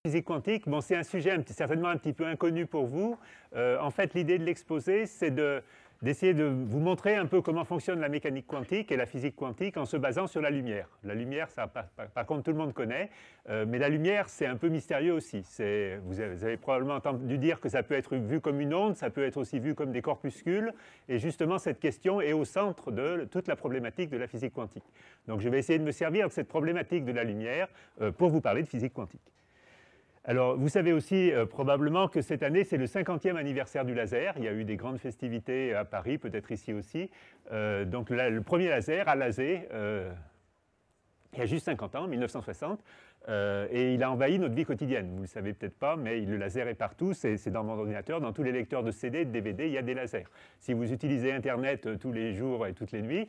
physique quantique, bon, c'est un sujet certainement un petit peu inconnu pour vous. En fait, l'idée de l'exposé, c'est d'essayer de vous montrer un peu comment fonctionne la mécanique quantique et la physique quantique en se basant sur la lumière. La lumière, ça, par contre, tout le monde connaît, mais la lumière, c'est un peu mystérieux aussi. Vous avez probablement entendu dire que ça peut être vu comme une onde, ça peut être aussi vu comme des corpuscules, et justement, cette question est au centre de toute la problématique de la physique quantique. Donc, je vais essayer de me servir de cette problématique de la lumière pour vous parler de physique quantique. Alors, vous savez aussi probablement que cette année, c'est le 50e anniversaire du laser. Il y a eu des grandes festivités à Paris, peut-être ici aussi. Donc, le premier laser a lasé il y a juste 50 ans, 1960, et il a envahi notre vie quotidienne. Vous ne le savez peut-être pas, mais le laser est partout, c'est dans mon ordinateur, dans tous les lecteurs de CD, de DVD, il y a des lasers. Si vous utilisez Internet tous les jours et toutes les nuits,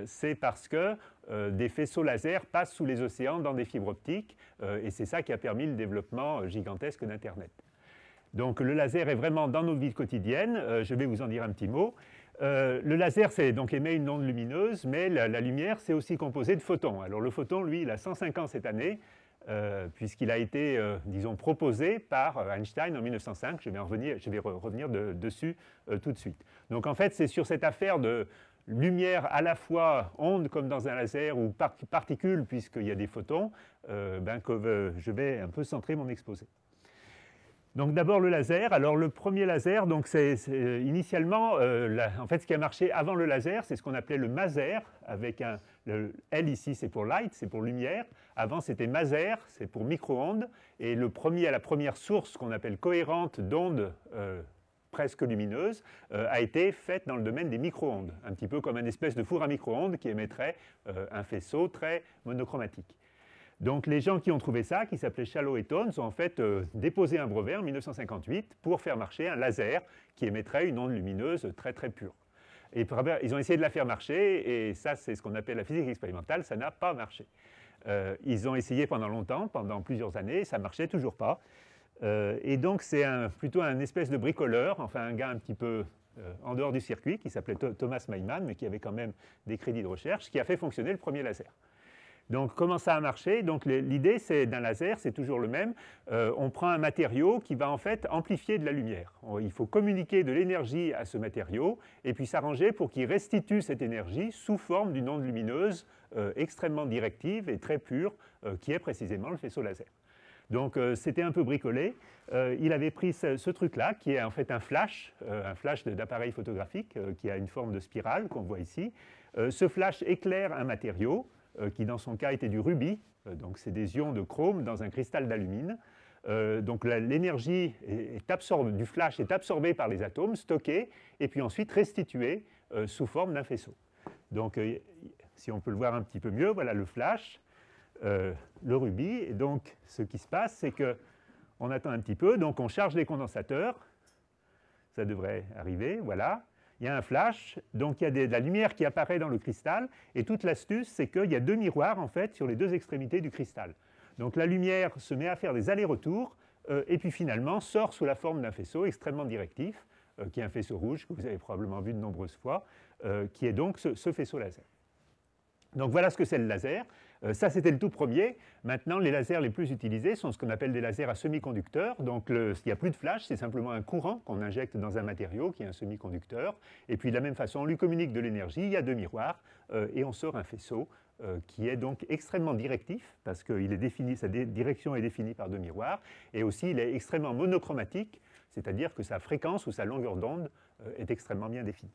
c'est parce que des faisceaux laser passent sous les océans dans des fibres optiques, et c'est ça qui a permis le développement gigantesque d'Internet. Donc le laser est vraiment dans nos vies quotidiennes, je vais vous en dire un petit mot. Le laser donc émet une onde lumineuse, mais la lumière c'est aussi composé de photons. Alors le photon, lui, il a 105 ans cette année, puisqu'il a été, disons, proposé par Einstein en 1905. Je vais revenir dessus tout de suite. Donc en fait, c'est sur cette affaire de lumière à la fois onde comme dans un laser ou particule, puisqu'il y a des photons, que je vais un peu centrer mon exposé. Donc d'abord le laser. Alors le premier laser, donc c'est initialement, en fait ce qui a marché avant le laser, c'est ce qu'on appelait le maser, avec le L ici c'est pour light, c'est pour lumière. Avant c'était maser, c'est pour micro-ondes. Et la première source qu'on appelle cohérente d'ondes presque lumineuses a été faite dans le domaine des micro-ondes, un petit peu comme une espèce de four à micro-ondes qui émettrait un faisceau très monochromatique. Donc les gens qui ont trouvé ça, qui s'appelaient Shallow et Tones, ont en fait déposé un brevet en 1958 pour faire marcher un laser qui émettrait une onde lumineuse très très pure. Et ils ont essayé de la faire marcher, et ça c'est ce qu'on appelle la physique expérimentale, ça n'a pas marché. Ils ont essayé pendant longtemps, pendant plusieurs années, ça ne marchait toujours pas. Et donc c'est plutôt un espèce de bricoleur, enfin un gars un petit peu en dehors du circuit, qui s'appelait Thomas Maiman, mais qui avait quand même des crédits de recherche, qui a fait fonctionner le premier laser. Donc, comment ça a marché? Donc, l'idée d'un laser, c'est toujours le même. On prend un matériau qui va en fait amplifier de la lumière. Il faut communiquer de l'énergie à ce matériau et puis s'arranger pour qu'il restitue cette énergie sous forme d'une onde lumineuse extrêmement directive et très pure, qui est précisément le faisceau laser. Donc, c'était un peu bricolé. Il avait pris ce truc-là, qui est en fait un flash d'appareil photographique, qui a une forme de spirale qu'on voit ici. Ce flash éclaire un matériau, qui dans son cas était du rubis, donc c'est des ions de chrome dans un cristal d'alumine. Donc l'énergie du flash est absorbée par les atomes, stockée, et puis ensuite restituée sous forme d'un faisceau. Donc si on peut le voir un petit peu mieux, voilà le flash, le rubis, et donc ce qui se passe, c'est qu'on attend un petit peu, donc on charge les condensateurs, ça devrait arriver, voilà. Il y a un flash, donc il y a de la lumière qui apparaît dans le cristal, et toute l'astuce, c'est qu'il y a deux miroirs, en fait, sur les deux extrémités du cristal. Donc la lumière se met à faire des allers-retours, et puis finalement sort sous la forme d'un faisceau extrêmement directif, qui est un faisceau rouge, que vous avez probablement vu de nombreuses fois, qui est donc ce faisceau laser. Donc voilà ce que c'est le laser. Ça, c'était le tout premier. Maintenant, les lasers les plus utilisés sont ce qu'on appelle des lasers à semi-conducteurs. Donc, il n'y a plus de flash, c'est simplement un courant qu'on injecte dans un matériau qui est un semi-conducteur. Et puis, de la même façon, on lui communique de l'énergie, il y a deux miroirs, et on sort un faisceau qui est donc extrêmement directif, parce que sa direction est définie par deux miroirs, et aussi il est extrêmement monochromatique, c'est-à-dire que sa fréquence ou sa longueur d'onde est extrêmement bien définie.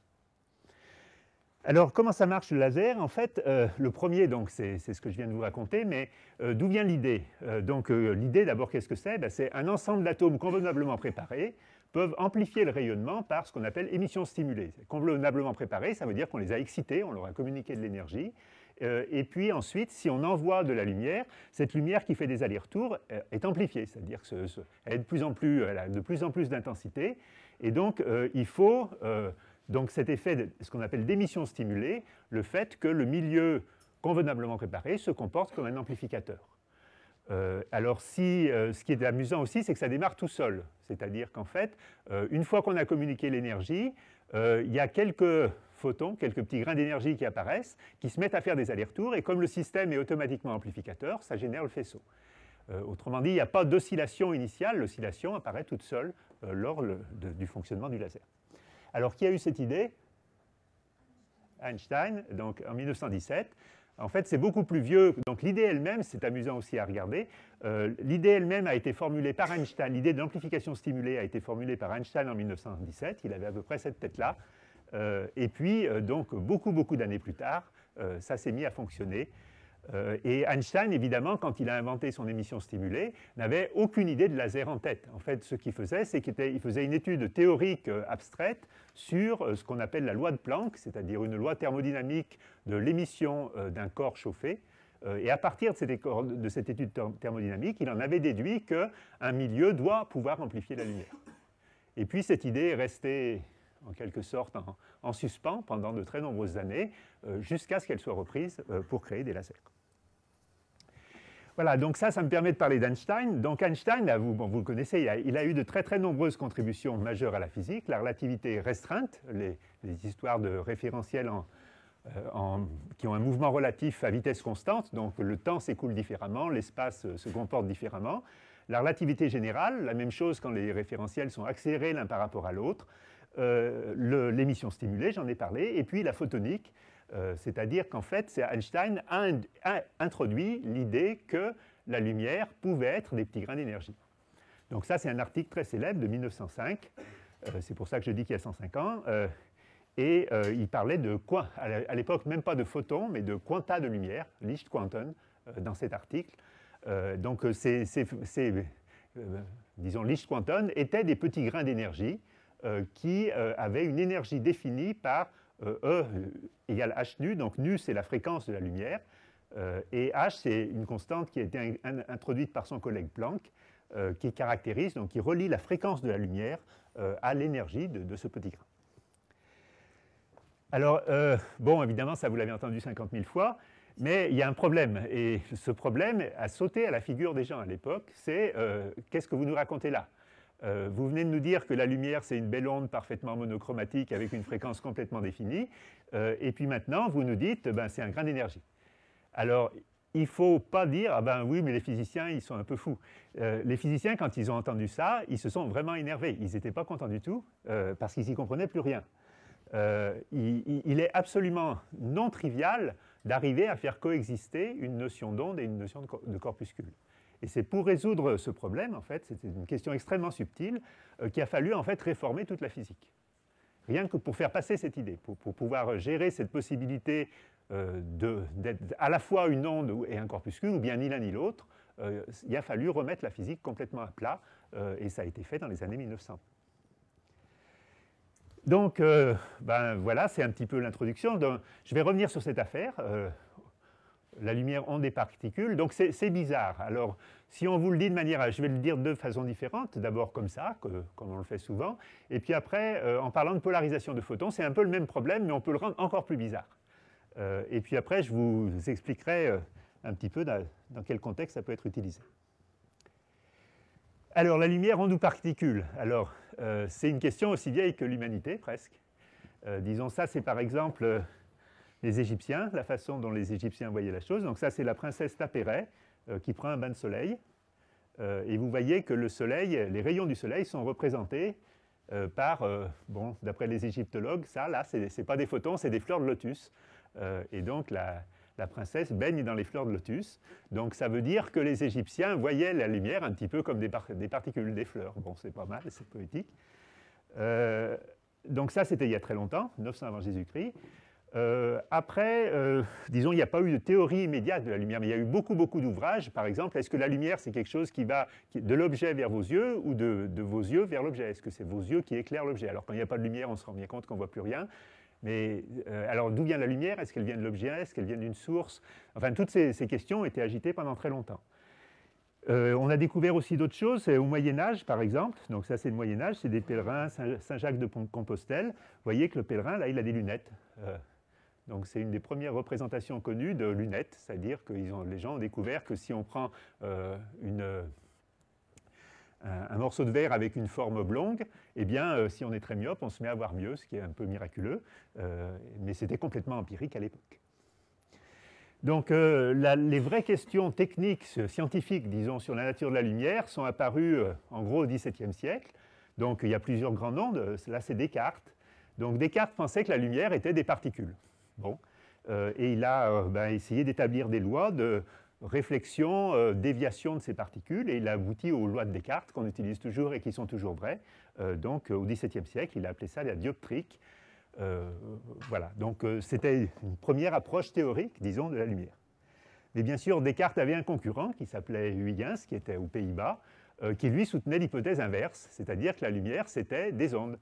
Alors, comment ça marche le laser? En fait, le premier, donc, c'est ce que je viens de vous raconter, mais d'où vient l'idée? L'idée, d'abord, qu'est-ce que c'est? C'est un ensemble d'atomes convenablement préparés peuvent amplifier le rayonnement par ce qu'on appelle émission stimulée. Convenablement préparés, ça veut dire qu'on les a excités, on leur a communiqué de l'énergie, et puis ensuite, si on envoie de la lumière, cette lumière qui fait des allers-retours est amplifiée, c'est-à-dire qu'elle est elle a de plus en plus d'intensité, et donc il faut... Donc cet effet, ce qu'on appelle d'émission stimulée, le fait que le milieu convenablement préparé se comporte comme un amplificateur. Alors ce qui est amusant aussi, c'est que ça démarre tout seul. C'est-à-dire qu'en fait, une fois qu'on a communiqué l'énergie, il y a quelques photons, quelques petits grains d'énergie qui apparaissent, qui se mettent à faire des allers-retours, et comme le système est automatiquement amplificateur, ça génère le faisceau. Autrement dit, il n'y a pas d'oscillation initiale, l'oscillation apparaît toute seule lors du fonctionnement du laser. Alors, qui a eu cette idée? Einstein, donc en 1917. En fait, c'est beaucoup plus vieux. Donc l'idée elle-même, c'est amusant aussi à regarder, l'idée elle-même a été formulée par Einstein, l'idée de l'amplification stimulée a été formulée par Einstein en 1917, il avait à peu près cette tête-là, et puis donc beaucoup d'années plus tard, ça s'est mis à fonctionner. Et Einstein, évidemment, quand il a inventé son émission stimulée, n'avait aucune idée de laser en tête. En fait, ce qu'il faisait, c'est qu'il faisait une étude théorique abstraite sur ce qu'on appelle la loi de Planck, c'est-à-dire une loi thermodynamique de l'émission d'un corps chauffé. Et à partir de cette étude thermodynamique, il en avait déduit qu'un milieu doit pouvoir amplifier la lumière. Et puis cette idée est restée en quelque sorte en suspens pendant de très nombreuses années, jusqu'à ce qu'elle soit reprise pour créer des lasers. Voilà, donc ça me permet de parler d'Einstein. Donc Einstein, là, vous le connaissez, il a eu de très nombreuses contributions majeures à la physique. La relativité restreinte, les histoires de référentiels qui ont un mouvement relatif à vitesse constante, donc le temps s'écoule différemment, l'espace se comporte différemment. La relativité générale, la même chose quand les référentiels sont accélérés l'un par rapport à l'autre. L'émission stimulée, j'en ai parlé, et puis la photonique, c'est-à-dire qu'en fait, Einstein a introduit l'idée que la lumière pouvait être des petits grains d'énergie. Donc ça, c'est un article très célèbre de 1905, c'est pour ça que je dis qu'il y a 105 ans, et il parlait de quoi, à l'époque même pas de photons, mais de quanta de lumière, Lichtquanten, dans cet article. Donc disons, Lichtquanten étaient des petits grains d'énergie qui avaient une énergie définie par E égale h nu, donc nu c'est la fréquence de la lumière, et h c'est une constante qui a été introduite par son collègue Planck, qui caractérise, donc qui relie la fréquence de la lumière à l'énergie de ce petit grain. Alors, bon, évidemment, ça vous l'avez entendu 50 000 fois, mais il y a un problème, et ce problème a sauté à la figure des gens à l'époque, c'est qu'est-ce que vous nous racontez là? Vous venez de nous dire que la lumière, c'est une belle onde parfaitement monochromatique avec une fréquence complètement définie, et puis maintenant, vous nous dites, ben, c'est un grain d'énergie. Alors, il ne faut pas dire, ah ben oui, mais les physiciens, ils sont un peu fous. Les physiciens, quand ils ont entendu ça, ils se sont vraiment énervés. Ils n'étaient pas contents du tout, parce qu'ils n'y comprenaient plus rien. Il est absolument non trivial d'arriver à faire coexister une notion d'onde et une notion de corpuscule. Et c'est pour résoudre ce problème, en fait, c'était une question extrêmement subtile, qu'il a fallu en fait réformer toute la physique. Rien que pour faire passer cette idée, pour pouvoir gérer cette possibilité d'être à la fois une onde et un corpuscule, ou bien ni l'un ni l'autre, il a fallu remettre la physique complètement à plat, et ça a été fait dans les années 1900. Donc, ben, voilà, c'est un petit peu l'introduction. Je vais revenir sur cette affaire. La lumière onde des particules, donc c'est bizarre. Alors, si on vous le dit de manière, je vais le dire de façon différente, d'abord comme ça, comme on le fait souvent, et puis après, en parlant de polarisation de photons, c'est un peu le même problème, mais on peut le rendre encore plus bizarre. Et puis après, je vous expliquerai un petit peu dans quel contexte ça peut être utilisé. Alors, la lumière onde ou particule. Alors, c'est une question aussi vieille que l'humanité, presque. Disons ça, c'est par exemple les Égyptiens, la façon dont les Égyptiens voyaient la chose. Donc ça, c'est la princesse Tapéret qui prend un bain de soleil. Et vous voyez que le soleil, les rayons du soleil sont représentés par, bon, d'après les égyptologues, ça, là, ce n'est pas des photons, c'est des fleurs de lotus. Et donc, la princesse baigne dans les fleurs de lotus. Donc, ça veut dire que les Égyptiens voyaient la lumière un petit peu comme des particules, des fleurs. Bon, c'est pas mal, c'est poétique. Donc ça, c'était il y a très longtemps, 900 avant Jésus-Christ. Après, disons, il n'y a pas eu de théorie immédiate de la lumière, mais il y a eu beaucoup d'ouvrages. Par exemple, est-ce que la lumière, c'est quelque chose qui va de l'objet vers vos yeux ou de vos yeux vers l'objet? Est-ce que c'est vos yeux qui éclairent l'objet? Alors, quand il n'y a pas de lumière, on se rend bien compte qu'on ne voit plus rien. Mais alors, d'où vient la lumière? Est-ce qu'elle vient de l'objet? Est-ce qu'elle vient d'une source? Enfin, toutes ces questions ont été agitées pendant très longtemps. On a découvert aussi d'autres choses, au Moyen-Âge par exemple, donc ça c'est le Moyen-Âge, c'est des pèlerins, Saint-Jacques de Compostelle. Vous voyez que le pèlerin, là, il a des lunettes. Donc c'est une des premières représentations connues de lunettes, c'est-à-dire que les gens ont découvert que si on prend un morceau de verre avec une forme oblongue, eh bien, si on est très myope, on se met à voir mieux, ce qui est un peu miraculeux, mais c'était complètement empirique à l'époque. Donc les vraies questions techniques, scientifiques, disons, sur la nature de la lumière sont apparues en gros au XVIIe siècle. Donc il y a plusieurs grands noms, là c'est Descartes. Donc Descartes pensait que la lumière était des particules. Bon. Et il a essayé d'établir des lois de réflexion, déviation de ces particules, et il a abouti aux lois de Descartes qu'on utilise toujours et qui sont toujours vraies. Donc au XVIIe siècle, il a appelé ça la dioptrique. Voilà, donc c'était une première approche théorique, disons, de la lumière. Mais bien sûr, Descartes avait un concurrent qui s'appelait Huygens, qui était aux Pays-Bas, qui lui soutenait l'hypothèse inverse, c'est-à-dire que la lumière, c'était des ondes.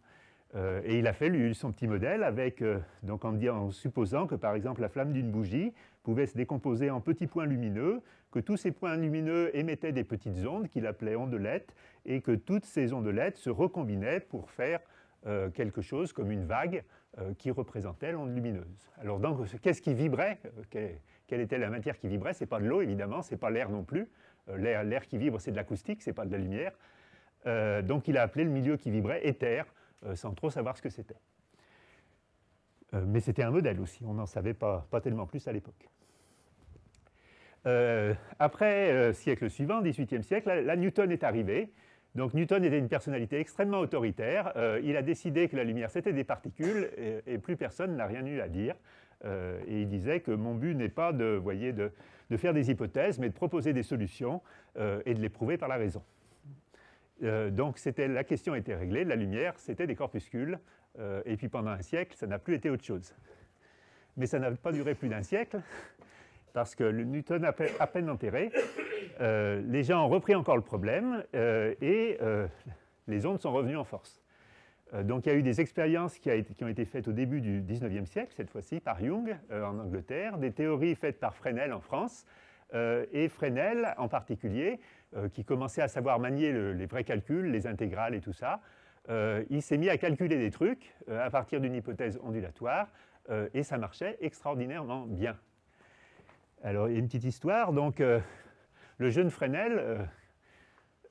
Et il a fait lui, son petit modèle avec, donc en supposant que par exemple la flamme d'une bougie pouvait se décomposer en petits points lumineux, que tous ces points lumineux émettaient des petites ondes qu'il appelait ondelettes, et que toutes ces ondelettes se recombinaient pour faire quelque chose comme une vague qui représentait l'onde lumineuse. Alors donc, qu'est-ce qui vibrait? Quelle était la matière qui vibrait? Ce n'est pas de l'eau évidemment, ce n'est pas l'air non plus. L'air qui vibre, c'est de l'acoustique, ce n'est pas de la lumière. Donc il a appelé le milieu qui vibrait éther, sans trop savoir ce que c'était. Mais c'était un modèle aussi, on n'en savait pas tellement plus à l'époque. Après, siècle suivant, 18e siècle, là, Newton est arrivé. Donc Newton était une personnalité extrêmement autoritaire. Il a décidé que la lumière, c'était des particules, et plus personne n'a rien eu à dire. Et il disait que mon but n'est pas de faire des hypothèses, mais de proposer des solutions et de les prouver par la raison. Donc la question était réglée, la lumière, c'était des corpuscules, et puis pendant un siècle, ça n'a plus été autre chose. Mais ça n'a pas duré plus d'un siècle, parce que Newton a à peine enterré, les gens ont repris encore le problème, et les ondes sont revenues en force. Donc il y a eu des expériences qui ont été faites au début du 19e siècle, cette fois-ci par Young en Angleterre, des théories faites par Fresnel en France, et Fresnel en particulier, qui commençait à savoir manier les vrais calculs, les intégrales et tout ça, il s'est mis à calculer des trucs à partir d'une hypothèse ondulatoire, et ça marchait extraordinairement bien. Alors il y a une petite histoire, donc le jeune Fresnel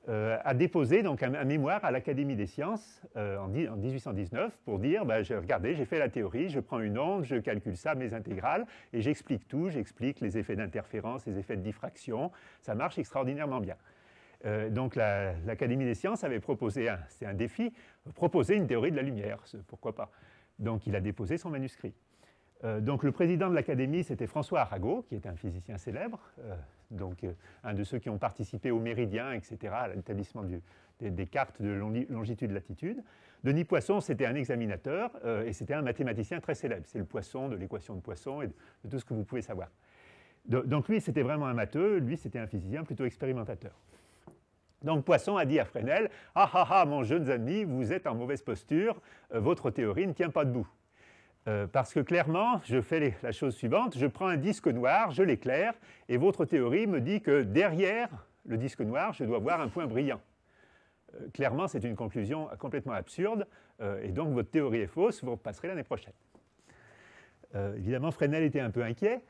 a déposé donc un mémoire à l'Académie des sciences en 1819 pour dire, regardez, j'ai fait la théorie, je prends une onde, je calcule ça, mes intégrales, et j'explique tout, j'explique les effets d'interférence, les effets de diffraction, ça marche extraordinairement bien. Donc l'Académie des sciences avait proposé, c'est un défi, proposer une théorie de la lumière, pourquoi pas. Donc il a déposé son manuscrit. Donc le président de l'Académie, c'était François Arago, qui est un physicien célèbre, un de ceux qui ont participé au méridien, etc., à l'établissement des cartes de longitude-latitude. Denis Poisson, c'était un examinateur, et c'était un mathématicien très célèbre. C'est le Poisson de l'équation de Poisson et de tout ce que vous pouvez savoir. Donc lui, c'était vraiment un matheux, lui, c'était un physicien plutôt expérimentateur. Donc Poisson a dit à Fresnel, « Ah ah ah, mon jeune ami, vous êtes en mauvaise posture, votre théorie ne tient pas debout. Parce que clairement, je fais la chose suivante, je prends un disque noir, je l'éclaire, et votre théorie me dit que derrière le disque noir, je dois voir un point brillant. Clairement, c'est une conclusion complètement absurde, et donc votre théorie est fausse, vous repasserez l'année prochaine. » Évidemment, Fresnel était un peu inquiet,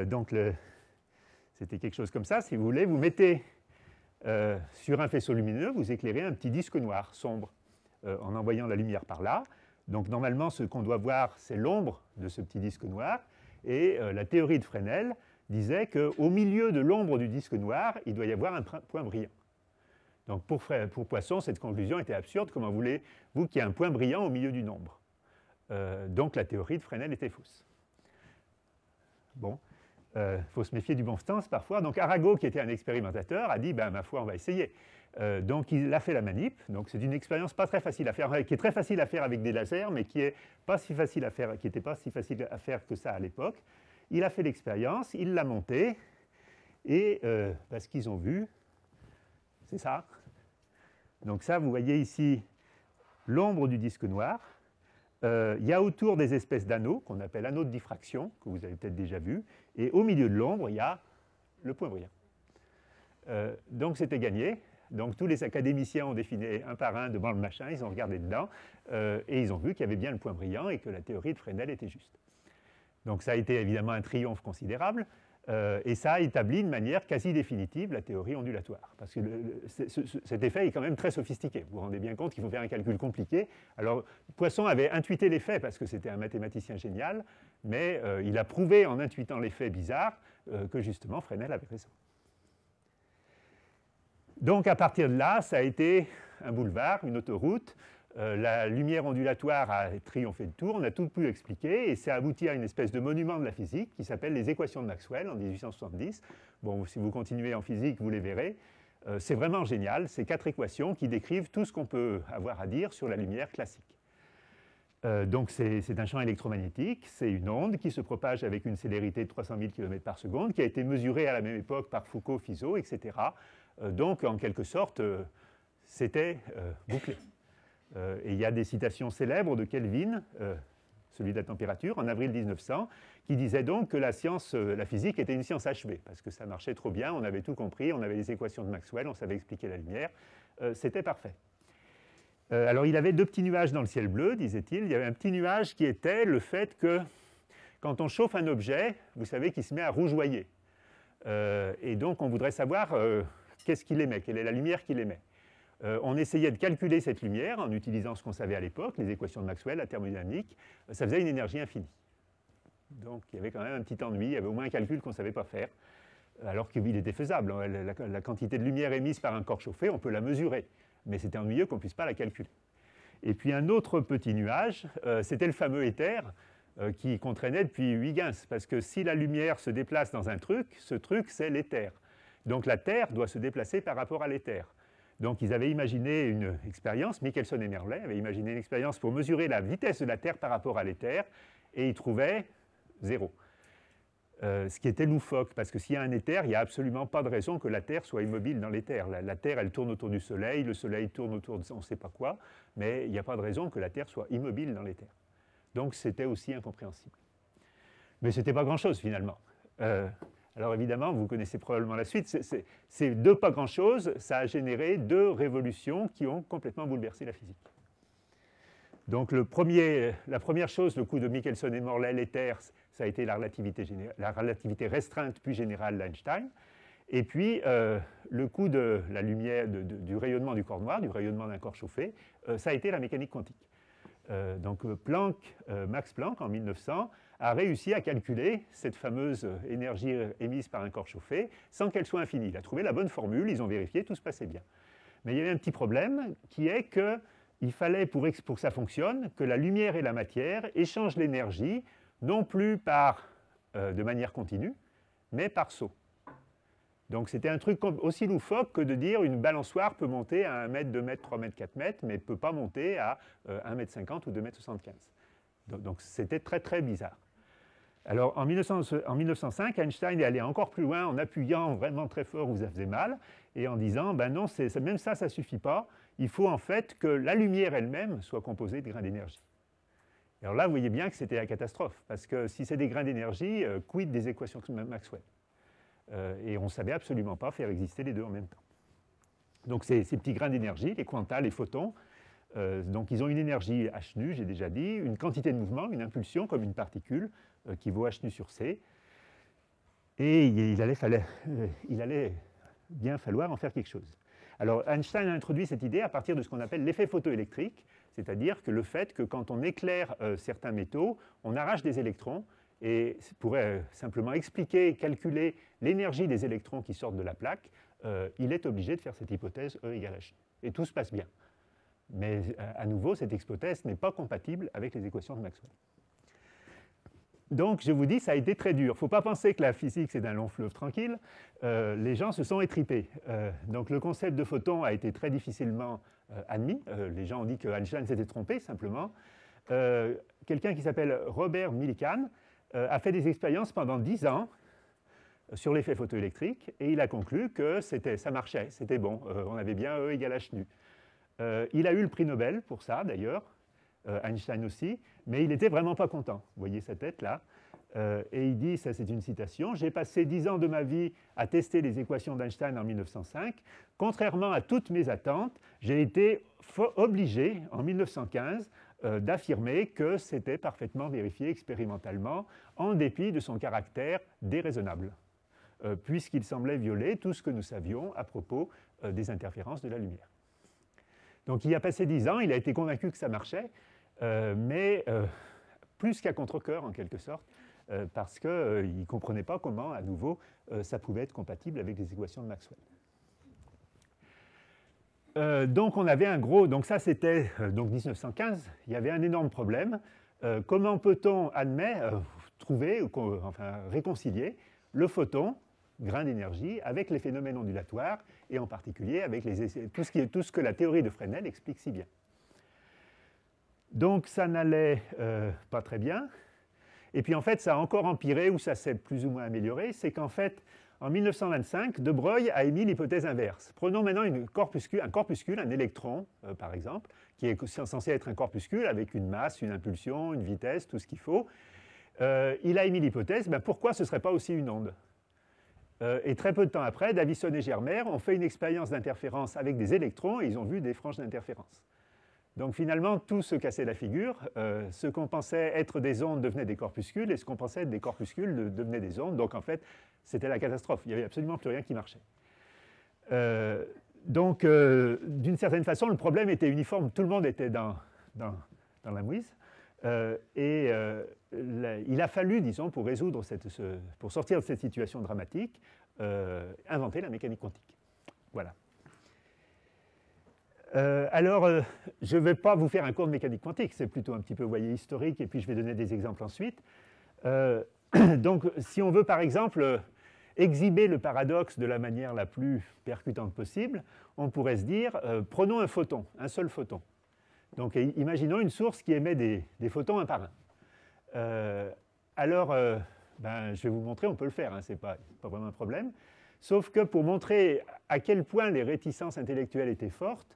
donc c'était quelque chose comme ça, si vous voulez, vous mettez sur un faisceau lumineux, vous éclairez un petit disque noir sombre en envoyant la lumière par là. Donc normalement, ce qu'on doit voir, c'est l'ombre de ce petit disque noir. Et la théorie de Fresnel disait qu'au milieu de l'ombre du disque noir, il doit y avoir un point brillant. Donc pour Poisson, cette conclusion était absurde. Comment voulez-vous qu'il y ait un point brillant au milieu d'une ombre? Donc la théorie de Fresnel était fausse. Bon, faut se méfier du bon sens parfois. Donc Arago, qui était un expérimentateur, a dit, ma foi, on va essayer. Donc il a fait la manip. Donc c'est une expérience pas très facile à faire, qui est très facile à faire avec des lasers, mais qui n'était pas si facile à faire que ça à l'époque. Il a fait l'expérience, il l'a montée, et ce qu'ils ont vu, c'est ça. Donc ça, vous voyez ici l'ombre du disque noir. Il y a autour des espèces d'anneaux, qu'on appelle anneaux de diffraction, que vous avez peut-être déjà vu, et au milieu de l'ombre, il y a le point brillant. Donc c'était gagné. Donc tous les académiciens ont défilé un par un devant le machin, ils ont regardé dedans, et ils ont vu qu'il y avait bien le point brillant et que la théorie de Fresnel était juste. Donc ça a été évidemment un triomphe considérable. Et ça a établi de manière quasi définitive la théorie ondulatoire. Parce que cet effet est quand même très sophistiqué. Vous vous rendez bien compte qu'il faut faire un calcul compliqué. Alors, Poisson avait intuité l'effet parce que c'était un mathématicien génial, mais il a prouvé en intuitant l'effet bizarre que justement Fresnel avait raison. Donc, à partir de là, ça a été un boulevard, une autoroute. La lumière ondulatoire a triomphé de tour, on a tout pu expliquer, et ça a abouti à une espèce de monument de la physique qui s'appelle les équations de Maxwell en 1870. Bon, si vous continuez en physique, vous les verrez. C'est vraiment génial, ces 4 équations qui décrivent tout ce qu'on peut avoir à dire sur la lumière classique. Donc c'est un champ électromagnétique, c'est une onde qui se propage avec une célérité de 300 000 km par seconde, qui a été mesurée à la même époque par Foucault, Fizeau, etc. Donc en quelque sorte, c'était bouclé. Et il y a des citations célèbres de Kelvin, celui de la température, en avril 1900, qui disait donc que la physique était une science achevée, parce que ça marchait trop bien, on avait tout compris, on avait les équations de Maxwell, on savait expliquer la lumière, c'était parfait. Alors il avait 2 petits nuages dans le ciel bleu, disait-il. Il y avait un petit nuage qui était le fait que quand on chauffe un objet, vous savez qu'il se met à rougeoyer. Et donc on voudrait savoir qu'est-ce qu'il émet, quelle est la lumière qu'il émet. On essayait de calculer cette lumière en utilisant ce qu'on savait à l'époque, les équations de Maxwell, la thermodynamique. Ça faisait une énergie infinie. Donc il y avait quand même un petit ennui, il y avait au moins un calcul qu'on ne savait pas faire, alors qu'il était faisable. La quantité de lumière émise par un corps chauffé, on peut la mesurer, mais c'était ennuyeux qu'on ne puisse pas la calculer. Et puis un autre petit nuage, c'était le fameux éther qu'on traînait depuis Huygens, parce que si la lumière se déplace dans un truc, ce truc c'est l'éther. Donc la Terre doit se déplacer par rapport à l'éther. Donc ils avaient imaginé une expérience, Michelson et Merlet avaient imaginé une expérience pour mesurer la vitesse de la Terre par rapport à l'éther, et ils trouvaient 0. Ce qui était loufoque, parce que s'il y a un éther, il n'y a absolument pas de raison que la Terre soit immobile dans l'éther. La Terre, elle tourne autour du Soleil, le Soleil tourne autour de on ne sait pas quoi, mais il n'y a pas de raison que la Terre soit immobile dans l'éther. Donc c'était aussi incompréhensible. Mais ce n'était pas grand-chose finalement. Alors évidemment, vous connaissez probablement la suite, ces 2 pas grand-chose, ça a généré 2 révolutions qui ont complètement bouleversé la physique. Donc la première chose, le coup de Michelson et Morley, l'éther, ça a été la relativité restreinte puis générale d'Einstein. Et puis le coup de la lumière, du rayonnement du corps noir, du rayonnement d'un corps chauffé, ça a été la mécanique quantique. Donc Max Planck, en 1900, a réussi à calculer cette fameuse énergie émise par un corps chauffé sans qu'elle soit infinie. Il a trouvé la bonne formule, ils ont vérifié, tout se passait bien. Mais il y avait un petit problème qui est qu'il fallait, pour que ça fonctionne, que la lumière et la matière échangent l'énergie, non plus de manière continue, mais par saut. Donc c'était un truc aussi loufoque que de dire une balançoire peut monter à 1 mètre, 2 mètres, 3 mètres, 4 mètres, mais ne peut pas monter à 1 mètre 50 ou 2 mètres 75. Donc c'était très très bizarre. Alors en 1905, Einstein est allé encore plus loin en appuyant vraiment très fort où ça faisait mal et en disant ben non, même ça ne suffit pas. Il faut en fait que la lumière elle-même soit composée de grains d'énergie. Alors là, vous voyez bien que c'était la catastrophe, parce que si c'est des grains d'énergie, quid des équations de Maxwell? Et on ne savait absolument pas faire exister les 2 en même temps. Donc ces petits grains d'énergie, les quantas, les photons, donc ils ont une énergie h nu, j'ai déjà dit, une quantité de mouvement, une impulsion comme une particule qui vaut h nu sur c. Et il allait bien falloir en faire quelque chose. Alors Einstein a introduit cette idée à partir de ce qu'on appelle l'effet photoélectrique, c'est-à-dire que le fait que quand on éclaire certains métaux, on arrache des électrons, et pour simplement expliquer, calculer l'énergie des électrons qui sortent de la plaque, il est obligé de faire cette hypothèse E égale h. Et tout se passe bien. Mais à nouveau, cette hypothèse n'est pas compatible avec les équations de Maxwell. Donc, je vous dis, ça a été très dur. Il ne faut pas penser que la physique, c'est un long fleuve tranquille. Les gens se sont étripés. Donc, le concept de photon a été très difficilement admis. Les gens ont dit que Einstein s'était trompé, simplement. Quelqu'un qui s'appelle Robert Millikan a fait des expériences pendant 10 ans sur l'effet photoélectrique, et il a conclu que ça marchait, c'était bon, on avait bien E égale h nu. Il a eu le prix Nobel pour ça, d'ailleurs, Einstein aussi, mais il n'était vraiment pas content. Vous voyez sa tête là. Et il dit, ça c'est une citation, « J'ai passé 10 ans de ma vie à tester les équations d'Einstein en 1905. Contrairement à toutes mes attentes, j'ai été obligé, en 1915, d'affirmer que c'était parfaitement vérifié expérimentalement, en dépit de son caractère déraisonnable. » puisqu'il semblait violer tout ce que nous savions à propos des interférences de la lumière. Donc il y a passé 10 ans, il a été convaincu que ça marchait, mais plus qu'à contre-cœur en quelque sorte, parce qu'il ne comprenait pas comment, à nouveau, ça pouvait être compatible avec les équations de Maxwell. Donc on avait un gros, donc ça c'était donc 1915, il y avait un énorme problème. Comment peut-on trouver, enfin réconcilier le photon, grain d'énergie, avec les phénomènes ondulatoires, et en particulier avec tout ce que la théorie de Fresnel explique si bien. Donc ça n'allait pas très bien, et puis en fait ça a encore empiré, ou ça s'est plus ou moins amélioré, c'est qu'en fait, en 1925, De Broglie a émis l'hypothèse inverse. Prenons maintenant un corpuscule, un électron, par exemple, qui est censé être un corpuscule avec une masse, une impulsion, une vitesse, tout ce qu'il faut. Il a émis l'hypothèse, pourquoi ce ne serait pas aussi une onde? Et très peu de temps après, Davison et Germer ont fait une expérience d'interférence avec des électrons et ils ont vu des franges d'interférence. Donc finalement, tout se cassait la figure. Ce qu'on pensait être des ondes devenait des corpuscules, et ce qu'on pensait être des corpuscules devenait des ondes. Donc en fait, c'était la catastrophe. Il n'y avait absolument plus rien qui marchait. Donc, d'une certaine façon, le problème était uniforme. Tout le monde était dans la mouise. Il a fallu, disons, pour pour sortir de cette situation dramatique, inventer la mécanique quantique. Voilà. Je ne vais pas vous faire un cours de mécanique quantique, c'est plutôt un petit peu, vous voyez, historique, et puis je vais donner des exemples ensuite. Donc, si on veut, par exemple, exhiber le paradoxe de la manière la plus percutante possible, on pourrait se dire, prenons un photon, un seul photon. Donc, imaginons une source qui émet des photons un par un. Je vais vous montrer, on peut le faire, hein, ce n'est pas vraiment un problème. Sauf que pour montrer à quel point les réticences intellectuelles étaient fortes,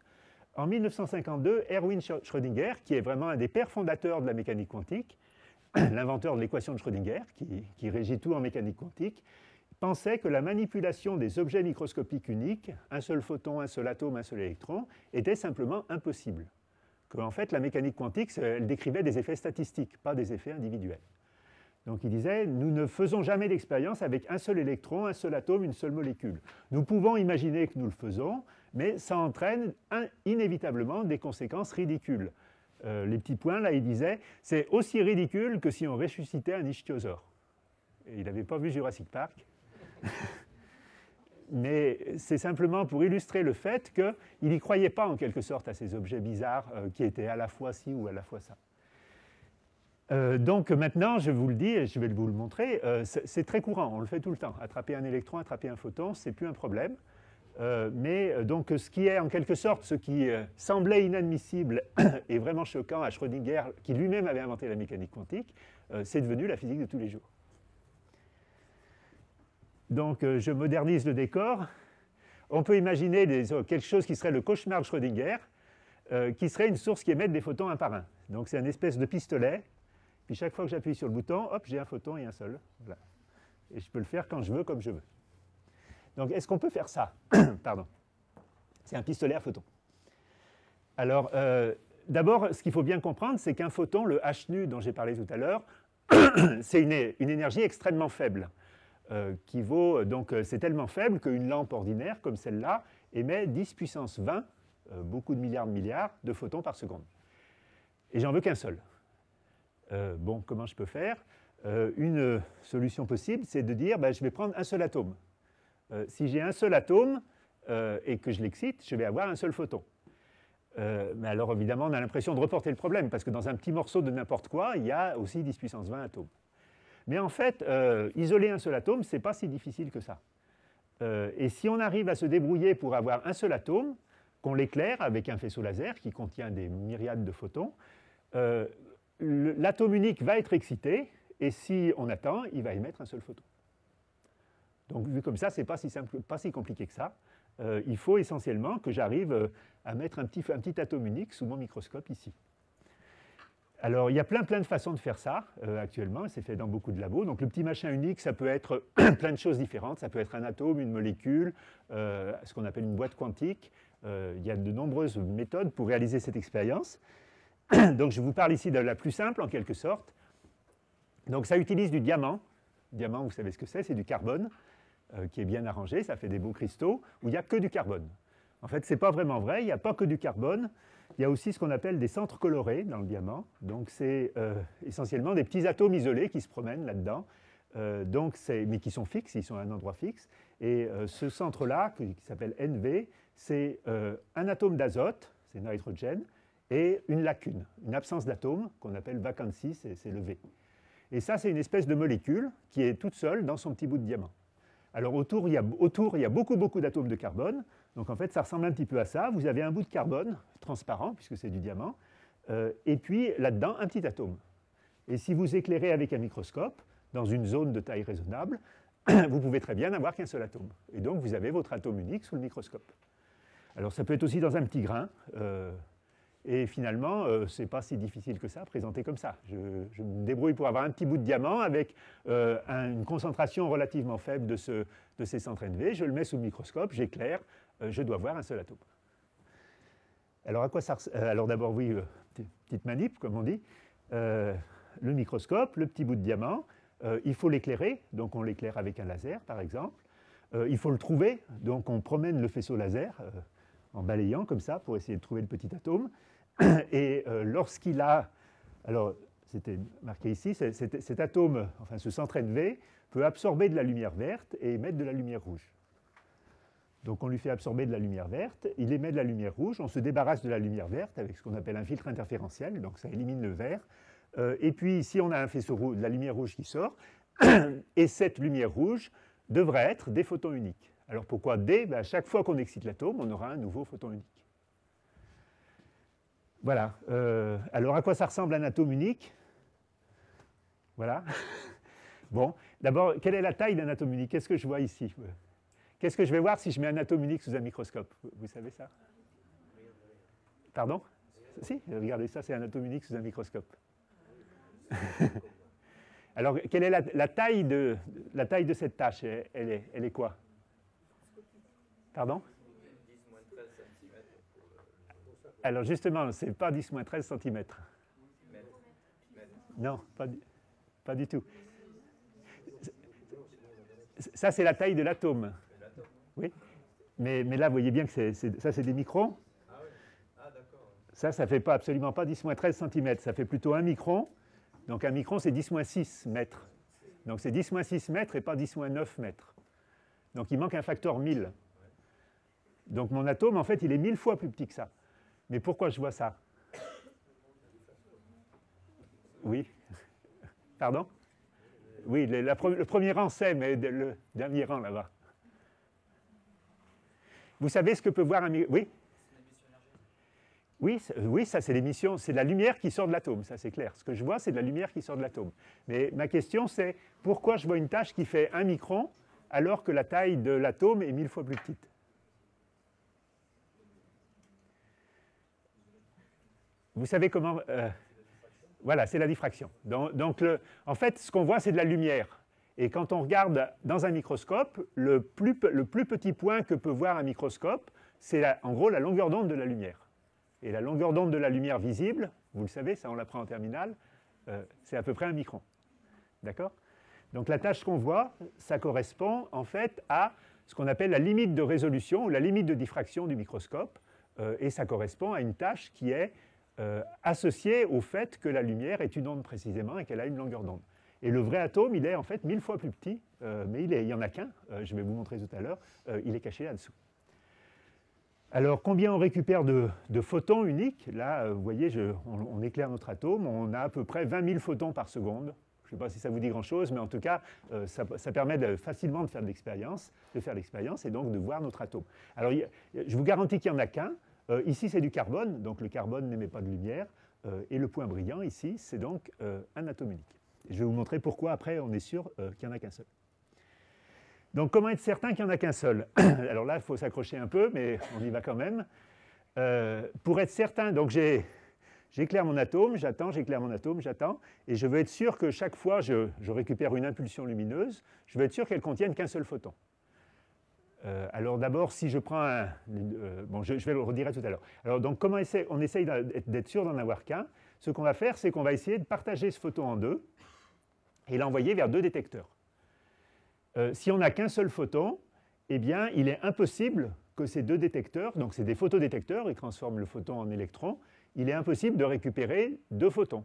en 1952, Erwin Schrödinger, qui est vraiment un des pères fondateurs de la mécanique quantique, l'inventeur de l'équation de Schrödinger, qui régit tout en mécanique quantique, pensait que la manipulation des objets microscopiques uniques, un seul photon, un seul atome, un seul électron, était simplement impossible. Qu'en fait, la mécanique quantique, elle décrivait des effets statistiques, pas des effets individuels. Donc il disait, nous ne faisons jamais d'expérience avec un seul électron, un seul atome, une seule molécule. Nous pouvons imaginer que nous le faisons, mais ça entraîne inévitablement des conséquences ridicules. Les petits points, là, il disait, c'est aussi ridicule que si on ressuscitait un ichthyosaure. Et il n'avait pas vu Jurassic Park. Mais c'est simplement pour illustrer le fait qu'il n'y croyait pas en quelque sorte à ces objets bizarres qui étaient à la fois ci ou à la fois ça. Donc maintenant, je vous le dis et je vais vous le montrer, c'est très courant, on le fait tout le temps. Attraper un électron, attraper un photon, ce n'est plus un problème. Donc ce qui est en quelque sorte, ce qui semblait inadmissible et vraiment choquant à Schrödinger, qui lui-même avait inventé la mécanique quantique, c'est devenu la physique de tous les jours. Donc je modernise le décor. On peut imaginer quelque chose qui serait le cauchemar de Schrödinger, qui serait une source qui émette des photons un par un. Donc c'est une espèce de pistolet. Puis chaque fois que j'appuie sur le bouton, hop, j'ai un photon et un seul. Voilà. Et je peux le faire quand je veux, comme je veux. Donc, est-ce qu'on peut faire ça? Pardon. C'est un pistolet à photons. Alors, d'abord, ce qu'il faut bien comprendre, c'est qu'un photon, le h nu dont j'ai parlé tout à l'heure, c'est une énergie extrêmement faible. Qui vaut, donc, c'est tellement faible qu'une lampe ordinaire, comme celle-là, émet 10 puissance 20, beaucoup de milliards de photons par seconde. Et j'en veux qu'un seul. Bon, comment je peux faire? Une solution possible, c'est de dire, je vais prendre un seul atome. Si j'ai un seul atome et que je l'excite, je vais avoir un seul photon. Mais alors, évidemment, on a l'impression de reporter le problème, parce que dans un petit morceau de n'importe quoi, il y a aussi 10 puissance 20 atomes. Mais en fait, isoler un seul atome, ce n'est pas si difficile que ça. Et si on arrive à se débrouiller pour avoir un seul atome, qu'on l'éclaire avec un faisceau laser qui contient des myriades de photons, l'atome unique va être excité, et si on attend, il va émettre un seul photon. Donc, vu comme ça, ce n'est pas si simple, pas si compliqué que ça. Il faut essentiellement que j'arrive à mettre un petit atome unique sous mon microscope ici. Alors, il y a plein de façons de faire ça actuellement, c'est fait dans beaucoup de labos. Donc, le petit machin unique, ça peut être plein de choses différentes. Ça peut être un atome, une molécule, ce qu'on appelle une boîte quantique. Il y a de nombreuses méthodes pour réaliser cette expérience. Donc, je vous parle ici de la plus simple, en quelque sorte. Donc, ça utilise du diamant. Diamant, vous savez ce que c'est du carbone. qui est bien arrangé, ça fait des beaux cristaux, où il n'y a que du carbone. En fait, ce n'est pas vraiment vrai, il n'y a pas que du carbone, il y a aussi ce qu'on appelle des centres colorés dans le diamant. Donc c'est essentiellement des petits atomes isolés qui se promènent là-dedans, mais qui sont fixes, ils sont à un endroit fixe. Et ce centre-là, qui s'appelle NV, c'est un atome d'azote, c'est nitrogène, et une lacune, une absence d'atome qu'on appelle vacancy, c'est le V. Et ça, c'est une espèce de molécule qui est toute seule dans son petit bout de diamant. Alors autour, il y a beaucoup d'atomes de carbone. Donc en fait, ça ressemble un petit peu à ça. Vous avez un bout de carbone transparent, puisque c'est du diamant, et puis là-dedans, un petit atome. Et si vous éclairez avec un microscope, dans une zone de taille raisonnable, vous pouvez très bien n'avoir qu'un seul atome. Et donc vous avez votre atome unique sous le microscope. Alors ça peut être aussi dans un petit grain. Et finalement, ce n'est pas si difficile que ça, présenté comme ça. Je me débrouille pour avoir un petit bout de diamant avec une concentration relativement faible de ces centres NV. Je le mets sous le microscope, j'éclaire, je dois voir un seul atome. Alors, à quoi ça alors d'abord, oui, petite manip, comme on dit. Le microscope, le petit bout de diamant, il faut l'éclairer, donc on l'éclaire avec un laser, par exemple. Il faut le trouver, donc on promène le faisceau laser en balayant comme ça pour essayer de trouver le petit atome. Et lorsqu'il a, alors c'était marqué ici, cet atome, enfin ce centre NV, peut absorber de la lumière verte et émettre de la lumière rouge. Donc on lui fait absorber de la lumière verte, il émet de la lumière rouge, on se débarrasse de la lumière verte avec ce qu'on appelle un filtre interférentiel, donc ça élimine le vert. Et puis ici on a un faisceau rouge, de la lumière rouge qui sort, et cette lumière rouge devrait être des photons uniques. Alors pourquoi des? À chaque fois qu'on excite l'atome, on aura un nouveau photon unique. Voilà. Alors, à quoi ça ressemble un atome unique? Voilà. Bon, d'abord, quelle est la taille d'un atome unique? Qu'est-ce que je vois ici? Qu'est-ce que je vais voir si je mets un atome unique sous un microscope? Vous savez ça? Pardon? Si, regardez ça, c'est un atome unique sous un microscope. Alors, quelle est la taille de cette tâche? Elle est quoi? Pardon? Alors justement, ce n'est pas 10-13 cm. Non, pas du tout. Ça, c'est la taille de l'atome. Oui. Mais là, vous voyez bien que ça, c'est des microns. Ça ne fait pas, absolument pas 10-13 cm. Ça fait plutôt 1 micron. Donc 1 micron, c'est 10-6 mètres. Donc c'est 10-6 mètres et pas 10-9 mètres. Donc il manque un facteur 1000. Donc mon atome, en fait, il est 1000 fois plus petit que ça. Mais pourquoi je vois ça? Oui. Pardon? Oui, le premier rang c'est, mais le dernier rang là-bas. Vous savez ce que peut voir un... Oui? Oui, ça c'est l'émission, c'est de la lumière qui sort de l'atome, ça c'est clair. Ce que je vois, c'est de la lumière qui sort de l'atome. Mais ma question c'est, pourquoi je vois une tâche qui fait 1 micron alors que la taille de l'atome est 1000 fois plus petite? Vous savez comment... voilà, c'est la diffraction. Donc en fait, ce qu'on voit, c'est de la lumière. Et quand on regarde dans un microscope, le plus petit point que peut voir un microscope, c'est en gros la longueur d'onde de la lumière. Et la longueur d'onde de la lumière visible, vous le savez, ça on l'apprend en terminale, c'est à peu près 1 micron. D'accord? Donc la tâche qu'on voit, ça correspond en fait à ce qu'on appelle la limite de résolution ou la limite de diffraction du microscope. Et ça correspond à une tâche qui est associée au fait que la lumière est une onde précisément et qu'elle a une longueur d'onde. Et le vrai atome, il est en fait 1000 fois plus petit, mais il n'y en a qu'un, je vais vous montrer tout à l'heure, il est caché là-dessous. Alors, combien on récupère de photons uniques? Là, vous voyez, on éclaire notre atome, on a à peu près 20 000 photons par seconde. Je ne sais pas si ça vous dit grand-chose, mais en tout cas, ça permet facilement de faire l'expérience et donc de voir notre atome. Alors, je vous garantis qu'il n'y en a qu'un. Ici, c'est du carbone, donc le carbone n'émet pas de lumière. Et le point brillant, ici, c'est donc un atome unique. Et je vais vous montrer pourquoi, après, on est sûr qu'il n'y en a qu'un seul. Donc, comment être certain qu'il n'y en a qu'un seul? Alors là, il faut s'accrocher un peu, mais on y va quand même. Pour être certain, donc j'éclaire mon atome, j'attends, j'éclaire mon atome, j'attends, et je veux être sûr que chaque fois je récupère une impulsion lumineuse, je veux être sûr qu'elle contienne qu'un seul photon. Alors d'abord, si je prends bon, je vais le redirai tout à l'heure. Alors donc, comment on essaye d'être sûr d'en avoir qu'un? Ce qu'on va faire, c'est qu'on va essayer de partager ce photon en deux et l'envoyer vers deux détecteurs. Si on n'a qu'un seul photon, eh bien, il est impossible que ces deux détecteurs, donc c'est des photodétecteurs, ils transforment le photon en électron, il est impossible de récupérer deux photons.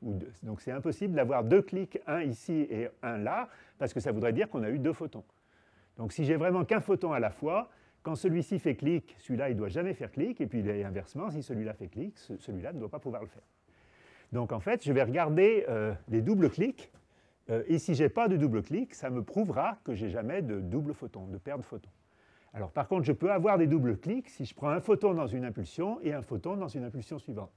Donc c'est impossible d'avoir deux clics, un ici et un là, parce que ça voudrait dire qu'on a eu deux photons. Donc si j'ai vraiment qu'un photon à la fois, quand celui-ci fait clic, celui-là il ne doit jamais faire clic, et puis inversement, si celui-là fait clic, celui-là ne doit pas pouvoir le faire. Donc en fait, je vais regarder les doubles clics, et si je n'ai pas de double clic, ça me prouvera que je n'ai jamais de double photon, de paire de photons. Alors par contre, je peux avoir des doubles clics si je prends un photon dans une impulsion et un photon dans une impulsion suivante.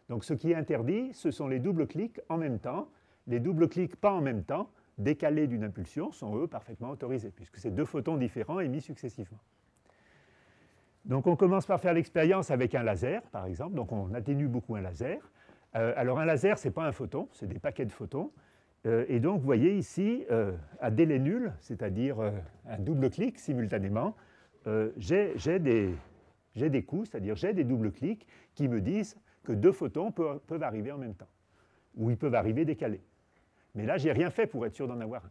Donc ce qui est interdit, ce sont les doubles clics en même temps. Les doubles clics pas en même temps, décalés d'une impulsion, sont eux parfaitement autorisés, puisque c'est deux photons différents émis successivement. Donc on commence par faire l'expérience avec un laser, par exemple. Donc on atténue beaucoup un laser. Alors un laser, ce n'est pas un photon, c'est des paquets de photons. Et donc vous voyez ici, à délai nul, c'est-à-dire un double clic simultanément, j'ai des coups, c'est-à-dire j'ai des doubles clics qui me disent que deux photons peuvent arriver en même temps, ou ils peuvent arriver décalés. Mais là, je n'ai rien fait pour être sûr d'en avoir un.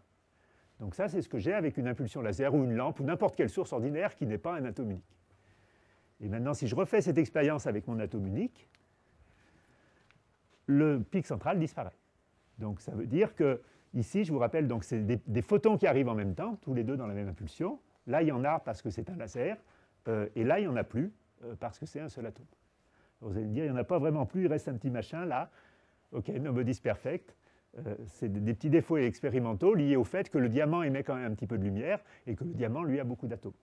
Donc ça, c'est ce que j'ai avec une impulsion laser ou une lampe ou n'importe quelle source ordinaire qui n'est pas un atome unique. Et maintenant, si je refais cette expérience avec mon atome unique, le pic central disparaît. Donc ça veut dire que ici, je vous rappelle, c'est des photons qui arrivent en même temps, tous les deux dans la même impulsion. Là, il y en a parce que c'est un laser, et là, il n'y en a plus parce que c'est un seul atome. Vous allez me dire, il n'y en a pas vraiment plus, il reste un petit machin là. OK, nobody's perfect. C'est des petits défauts expérimentaux liés au fait que le diamant émet quand même un petit peu de lumière et que le diamant, lui, a beaucoup d'atomes.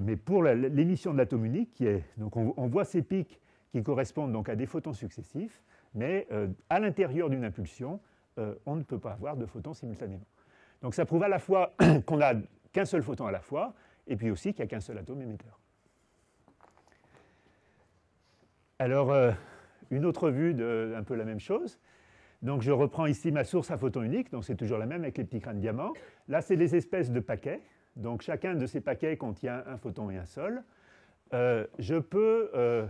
Mais pour l'émission de l'atome unique, donc on voit ces pics qui correspondent donc à des photons successifs, mais à l'intérieur d'une impulsion, on ne peut pas avoir de photons simultanément. Donc ça prouve à la fois qu'on n'a qu'un seul photon à la fois, et puis aussi qu'il n'y a qu'un seul atome émetteur. Alors, une autre vue d'un peu la même chose. Donc je reprends ici ma source à photons uniques, donc c'est toujours la même avec les petits crânes diamants. Là, c'est des espèces de paquets. Donc chacun de ces paquets contient un photon et un sol. Je peux,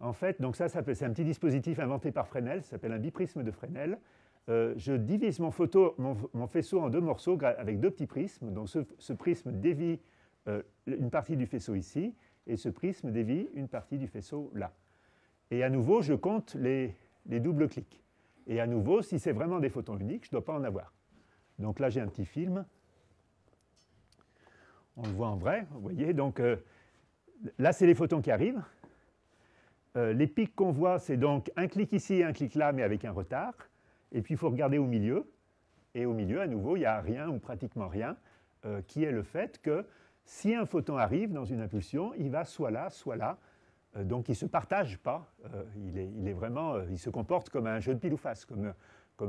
en fait, donc ça c'est un petit dispositif inventé par Fresnel, ça s'appelle un biprisme de Fresnel. Je divise mon faisceau en deux morceaux avec deux petits prismes. Donc ce prisme dévie une partie du faisceau ici, et ce prisme dévie une partie du faisceau là. Et à nouveau, je compte les doubles clics. Et à nouveau, si c'est vraiment des photons uniques, je ne dois pas en avoir. Donc là, j'ai un petit film. On le voit en vrai, vous voyez. Donc là, c'est les photons qui arrivent. Les pics qu'on voit, c'est donc un clic ici et un clic là, mais avec un retard. Et puis, il faut regarder au milieu. Et au milieu, à nouveau, il n'y a rien ou pratiquement rien, qui est le fait que si un photon arrive dans une impulsion, il va soit là, soit là. Donc il ne se partage pas, il se comporte comme un jeu de pile ou face, comme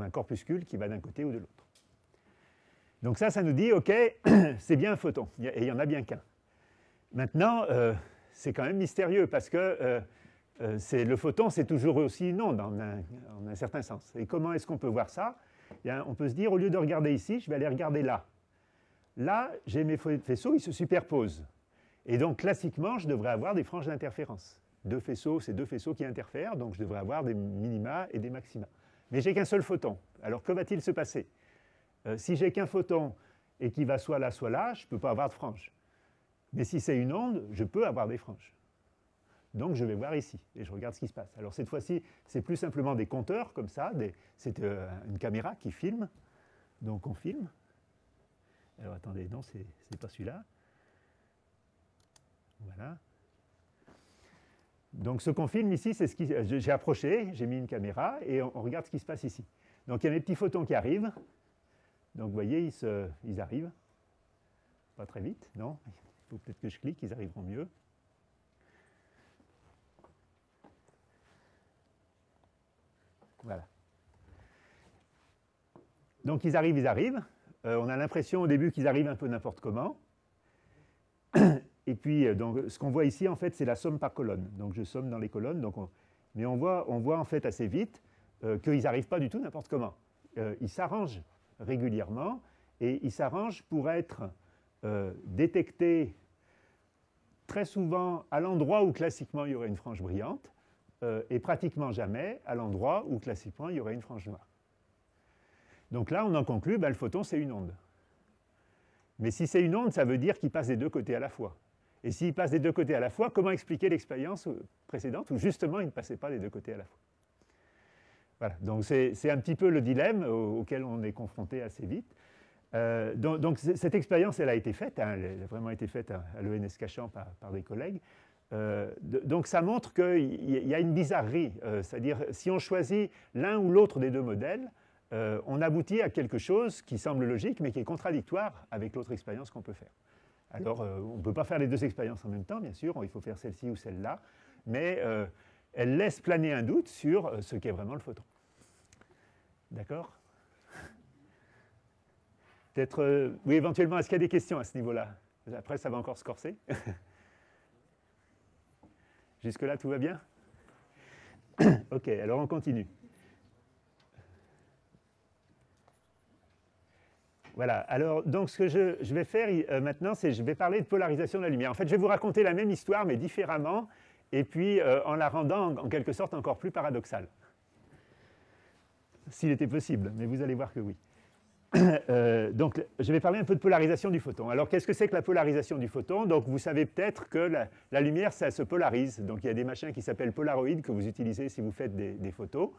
un corpuscule qui va d'un côté ou de l'autre. Donc ça nous dit, OK, c'est bien un photon, et il n'y en a bien qu'un. Maintenant, c'est quand même mystérieux, parce que le photon, c'est toujours aussi une onde, en un certain sens. Et comment est-ce qu'on peut voir ça? Eh bien, on peut se dire, au lieu de regarder ici, je vais aller regarder là. Là, j'ai mes faisceaux, ils se superposent. Et donc, classiquement, je devrais avoir des franges d'interférence. Deux faisceaux, c'est deux faisceaux qui interfèrent, donc je devrais avoir des minima et des maxima. Mais j'ai qu'un seul photon. Alors, que va-t-il se passer? Si j'ai qu'un photon et qui va soit là, je ne peux pas avoir de franges. Mais si c'est une onde, je peux avoir des franges. Donc, je vais voir ici, et je regarde ce qui se passe. Alors, cette fois-ci, c'est plus simplement des compteurs, comme ça. C'est une caméra qui filme. Donc, on filme. Alors, attendez, non, c'est pas celui-là. Voilà. Donc ce qu'on filme ici, c'est ce qui... J'ai approché, j'ai mis une caméra, et on regarde ce qui se passe ici. Donc il y a mes petits photons qui arrivent. Donc vous voyez, ils arrivent. Pas très vite, non? Il faut peut-être que je clique, ils arriveront mieux. Voilà. Donc ils arrivent. On a l'impression au début qu'ils arrivent un peu n'importe comment. Et puis, donc, ce qu'on voit ici, en fait, c'est la somme par colonne. Donc, je somme dans les colonnes. Mais on voit en fait assez vite qu'ils n'arrivent pas du tout n'importe comment. Ils s'arrangent régulièrement, et ils s'arrangent pour être détectés très souvent à l'endroit où classiquement il y aurait une frange brillante, et pratiquement jamais à l'endroit où classiquement il y aurait une frange noire. Donc là, on en conclut, le photon, c'est une onde. Mais si c'est une onde, ça veut dire qu'il passe des deux côtés à la fois. Et s'il passe des deux côtés à la fois, comment expliquer l'expérience précédente où justement il ne passait pas des deux côtés à la fois? Voilà, donc c'est un petit peu le dilemme auquel on est confronté assez vite. Donc cette expérience, elle a été faite, hein, elle a vraiment été faite à l'ENS-Cachan par des collègues. Donc ça montre qu'il y a une bizarrerie, c'est-à-dire si on choisit l'un ou l'autre des deux modèles, on aboutit à quelque chose qui semble logique, mais qui est contradictoire avec l'autre expérience qu'on peut faire. Alors, on ne peut pas faire les deux expériences en même temps, bien sûr, il faut faire celle-ci ou celle-là, mais elle laisse planer un doute sur ce qu'est vraiment le photon. D'accord? Peut-être, oui, éventuellement, est-ce qu'il y a des questions à ce niveau-là? Après, ça va encore se corser. Jusque-là, tout va bien? Ok, alors on continue. Voilà, alors donc ce que je vais faire maintenant, c'est je vais parler de polarisation de la lumière. En fait, je vais vous raconter la même histoire, mais différemment, et puis en la rendant en quelque sorte encore plus paradoxale. S'il était possible, mais vous allez voir que oui. Donc, je vais parler un peu de polarisation du photon. Alors, qu'est-ce que c'est que la polarisation du photon? Donc, vous savez peut-être que la lumière, ça se polarise. Donc, il y a des machins qui s'appellent polaroïdes que vous utilisez si vous faites des photos.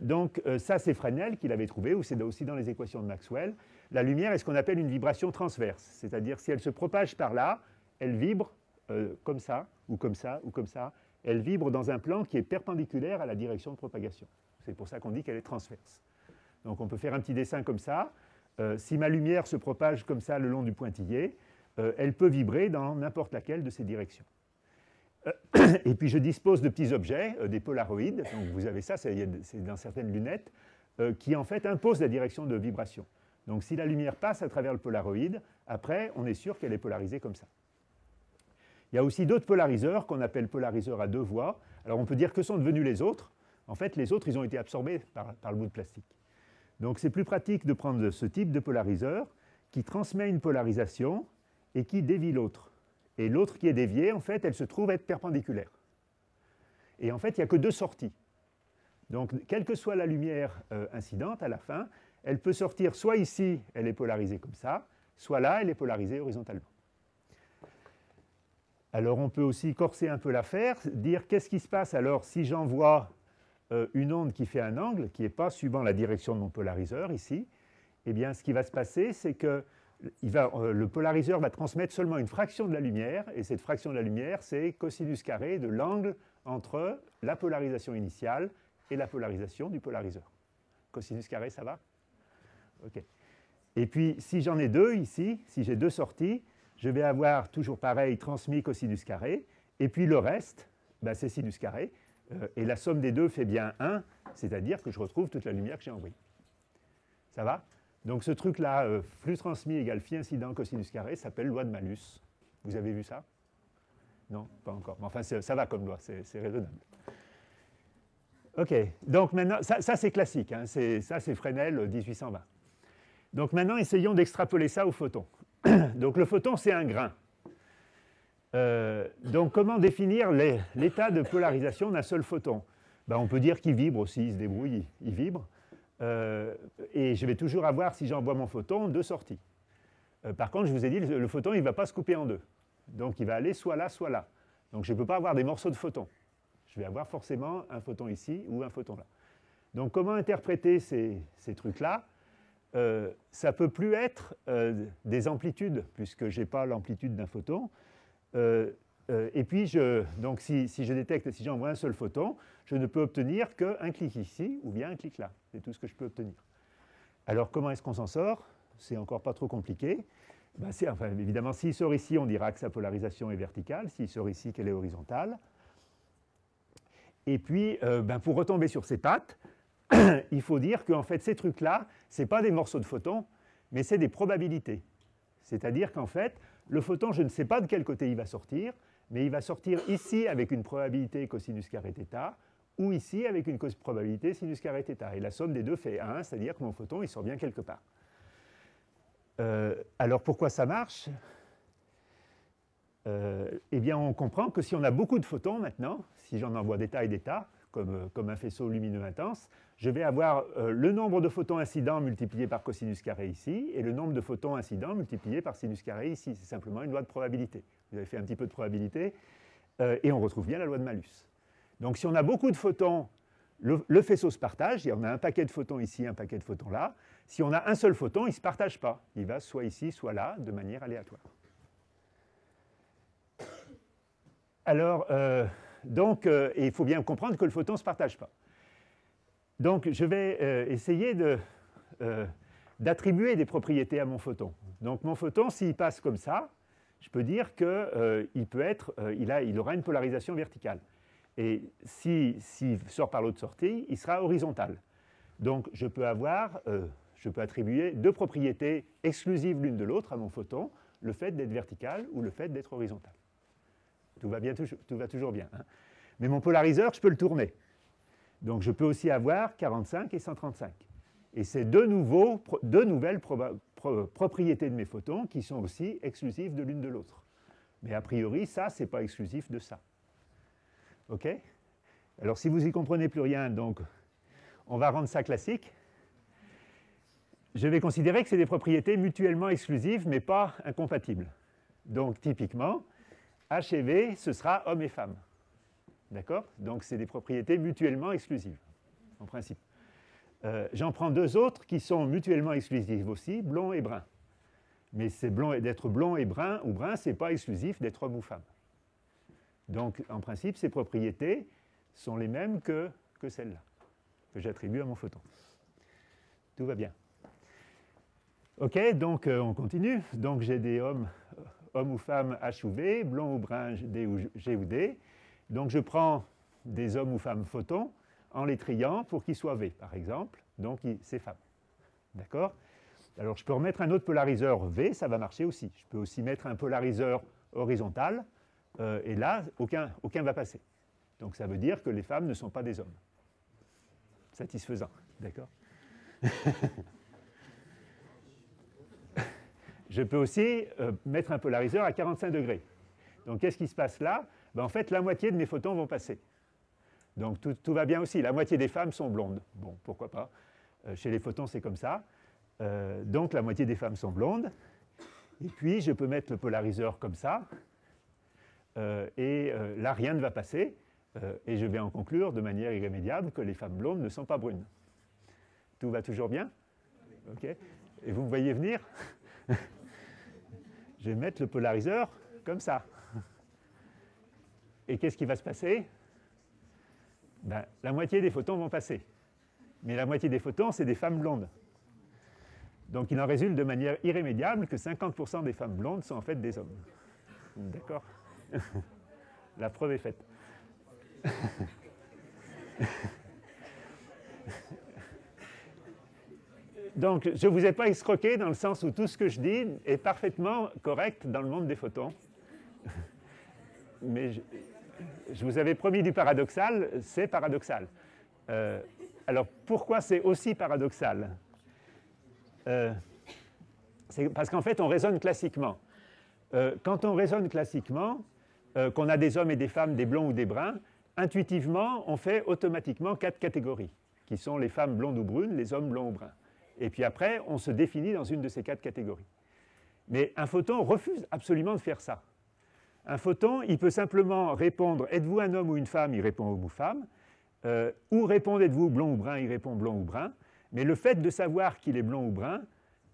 Donc, ça, c'est Fresnel qui l'avait trouvé, ou c'est aussi dans les équations de Maxwell. La lumière est ce qu'on appelle une vibration transverse. C'est-à-dire, si elle se propage par là, elle vibre comme ça, ou comme ça, ou comme ça. Elle vibre dans un plan qui est perpendiculaire à la direction de propagation. C'est pour ça qu'on dit qu'elle est transverse. Donc on peut faire un petit dessin comme ça. Si ma lumière se propage comme ça le long du pointillé, elle peut vibrer dans n'importe laquelle de ces directions. Et puis je dispose de petits objets, des polaroïdes. Donc vous avez ça, c'est dans certaines lunettes, qui en fait imposent la direction de vibration. Donc si la lumière passe à travers le polaroïde, après on est sûr qu'elle est polarisée comme ça. Il y a aussi d'autres polariseurs qu'on appelle polariseurs à deux voies. Alors on peut dire que sont devenus les autres. En fait, les autres, ils ont été absorbés par le bout de plastique. Donc c'est plus pratique de prendre ce type de polariseur qui transmet une polarisation et qui dévie l'autre. Et l'autre qui est déviée, en fait, elle se trouve être perpendiculaire. Et en fait, il n'y a que deux sorties. Donc, quelle que soit la lumière incidente, à la fin, elle peut sortir soit ici, elle est polarisée comme ça, soit là, elle est polarisée horizontalement. Alors, on peut aussi corser un peu l'affaire, dire qu'est-ce qui se passe alors si j'envoie une onde qui fait un angle, qui n'est pas suivant la direction de mon polariseur, ici. Eh bien, ce qui va se passer, c'est que le polariseur va transmettre seulement une fraction de la lumière, et cette fraction de la lumière, c'est cosinus carré de l'angle entre la polarisation initiale et la polarisation du polariseur. Cosinus carré, ça va? OK. Et puis, si j'en ai deux ici, si j'ai deux sorties, je vais avoir toujours pareil, transmis cosinus carré, et puis le reste, ben, c'est sinus carré, et la somme des deux fait bien 1, c'est-à-dire que je retrouve toute la lumière que j'ai envoyée. Ça va? Donc ce truc-là, flux transmis égale phi incident cosinus carré, s'appelle loi de malus. Vous avez vu ça? Non, pas encore. Mais enfin, ça va comme loi, c'est raisonnable. OK, donc maintenant, ça c'est classique, hein, ça c'est Fresnel 1820. Donc maintenant, essayons d'extrapoler ça au photon. Donc le photon, c'est un grain. Donc comment définir l'état de polarisation d'un seul photon? Ben, on peut dire qu'il vibre aussi, il se débrouille, il vibre. Et je vais toujours avoir, si j'envoie mon photon, deux sorties. Par contre, je vous ai dit, le photon, il ne va pas se couper en deux. Donc il va aller soit là, soit là. Donc je ne peux pas avoir des morceaux de photons. Je vais avoir forcément un photon ici ou un photon là. Donc comment interpréter ces trucs-là? Ça ne peut plus être des amplitudes, puisque je n'ai pas l'amplitude d'un photon. Et puis, donc si je détecte, si j'envoie un seul photon, je ne peux obtenir qu'un clic ici ou bien un clic là. C'est tout ce que je peux obtenir. Alors, comment est-ce qu'on s'en sort? C'est encore pas trop compliqué. Ben, enfin, évidemment, s'il sort ici, on dira que sa polarisation est verticale. S'il sort ici, qu'elle est horizontale. Et puis, ben, pour retomber sur ses pattes, il faut dire qu'en fait, ces trucs-là, ce n'est pas des morceaux de photons, mais c'est des probabilités. C'est-à-dire qu'en fait, le photon, je ne sais pas de quel côté il va sortir, mais il va sortir ici avec une probabilité cosinus carré θ, ou ici avec une probabilité sinus carré θ. Et la somme des deux fait 1, c'est-à-dire que mon photon, il sort bien quelque part. Alors pourquoi ça marche? Eh bien, on comprend que si on a beaucoup de photons maintenant, si j'en envoie des tas et des tas, comme un faisceau lumineux intense, je vais avoir le nombre de photons incidents multiplié par cosinus carré ici, et le nombre de photons incidents multiplié par sinus carré ici. C'est simplement une loi de probabilité. Vous avez fait un petit peu de probabilité, et on retrouve bien la loi de malus. Donc si on a beaucoup de photons, le faisceau se partage. Il y en a un paquet de photons ici, un paquet de photons là. Si on a un seul photon, il ne se partage pas. Il va soit ici, soit là, de manière aléatoire. Alors, il faut bien comprendre que le photon ne se partage pas. Donc, je vais essayer d'attribuer des propriétés à mon photon. Donc, mon photon, s'il passe comme ça, je peux dire qu'il aura une polarisation verticale. Et s'il sort par l'autre sortie, il sera horizontal. Donc, je peux attribuer deux propriétés exclusives l'une de l'autre à mon photon, le fait d'être vertical ou le fait d'être horizontal. Tout va toujours bien. Hein. Mais mon polariseur, je peux le tourner. Donc, je peux aussi avoir 45 et 135. Et c'est deux nouvelles propriétés de mes photons qui sont aussi exclusives de l'une de l'autre. Mais a priori, ça, ce n'est pas exclusif de ça. OK? Alors, si vous n'y comprenez plus rien, donc, on va rendre ça classique. Je vais considérer que c'est des propriétés mutuellement exclusives, mais pas incompatibles. Donc, typiquement, H et V, ce sera homme et femme. D'accord? Donc, c'est des propriétés mutuellement exclusives, en principe. J'en prends deux autres qui sont mutuellement exclusives aussi, blond et brun. Mais d'être blond et brun ou brun, ce n'est pas exclusif d'être homme ou femme. Donc, en principe, ces propriétés sont les mêmes que celles-là, que j'attribue à mon photon. Tout va bien. OK, donc on continue. Donc, j'ai des hommes ou femmes H ou V, blond ou brun G ou D. Donc, je prends des hommes ou femmes photons en les triant pour qu'ils soient V, par exemple. Donc, c'est femme. D'accord? Alors, je peux remettre un autre polariseur V, ça va marcher aussi. Je peux aussi mettre un polariseur horizontal, et là, aucun ne va passer. Donc, ça veut dire que les femmes ne sont pas des hommes. Satisfaisant. D'accord? Je peux aussi mettre un polariseur à 45 degrés. Donc, qu'est-ce qui se passe là? Ben, en fait, la moitié de mes photons vont passer. Donc, tout va bien aussi. La moitié des femmes sont blondes. Bon, pourquoi pas. Chez les photons, c'est comme ça. Donc, la moitié des femmes sont blondes. Et puis, je peux mettre le polariseur comme ça. Là, rien ne va passer. Et je vais en conclure de manière irrémédiable que les femmes blondes ne sont pas brunes. Tout va toujours bien? OK. Et vous me voyez venir? Je vais mettre le polariseur comme ça. Et qu'est-ce qui va se passer? Ben, la moitié des photons vont passer. Mais la moitié des photons, c'est des femmes blondes. Donc il en résulte de manière irrémédiable que 50% des femmes blondes sont en fait des hommes. D'accord? La preuve est faite. Donc, je ne vous ai pas escroqué dans le sens où tout ce que je dis est parfaitement correct dans le monde des photons. Mais je vous avais promis du paradoxal, c'est paradoxal. Alors, pourquoi c'est aussi paradoxal? C'est parce qu'en fait, on raisonne classiquement. Quand on raisonne classiquement, qu'on a des hommes et des femmes, des blonds ou des bruns, intuitivement, on fait automatiquement 4 catégories, qui sont les femmes blondes ou brunes, les hommes blonds ou bruns. Et puis après, on se définit dans une de ces 4 catégories. Mais un photon refuse absolument de faire ça. Un photon, il peut simplement répondre « Êtes-vous un homme ou une femme ?» Il répond « Homme ou femme ». Ou répondre « Êtes-vous blond ou brun ?» Il répond « Blond ou brun ». Mais le fait de savoir qu'il est blond ou brun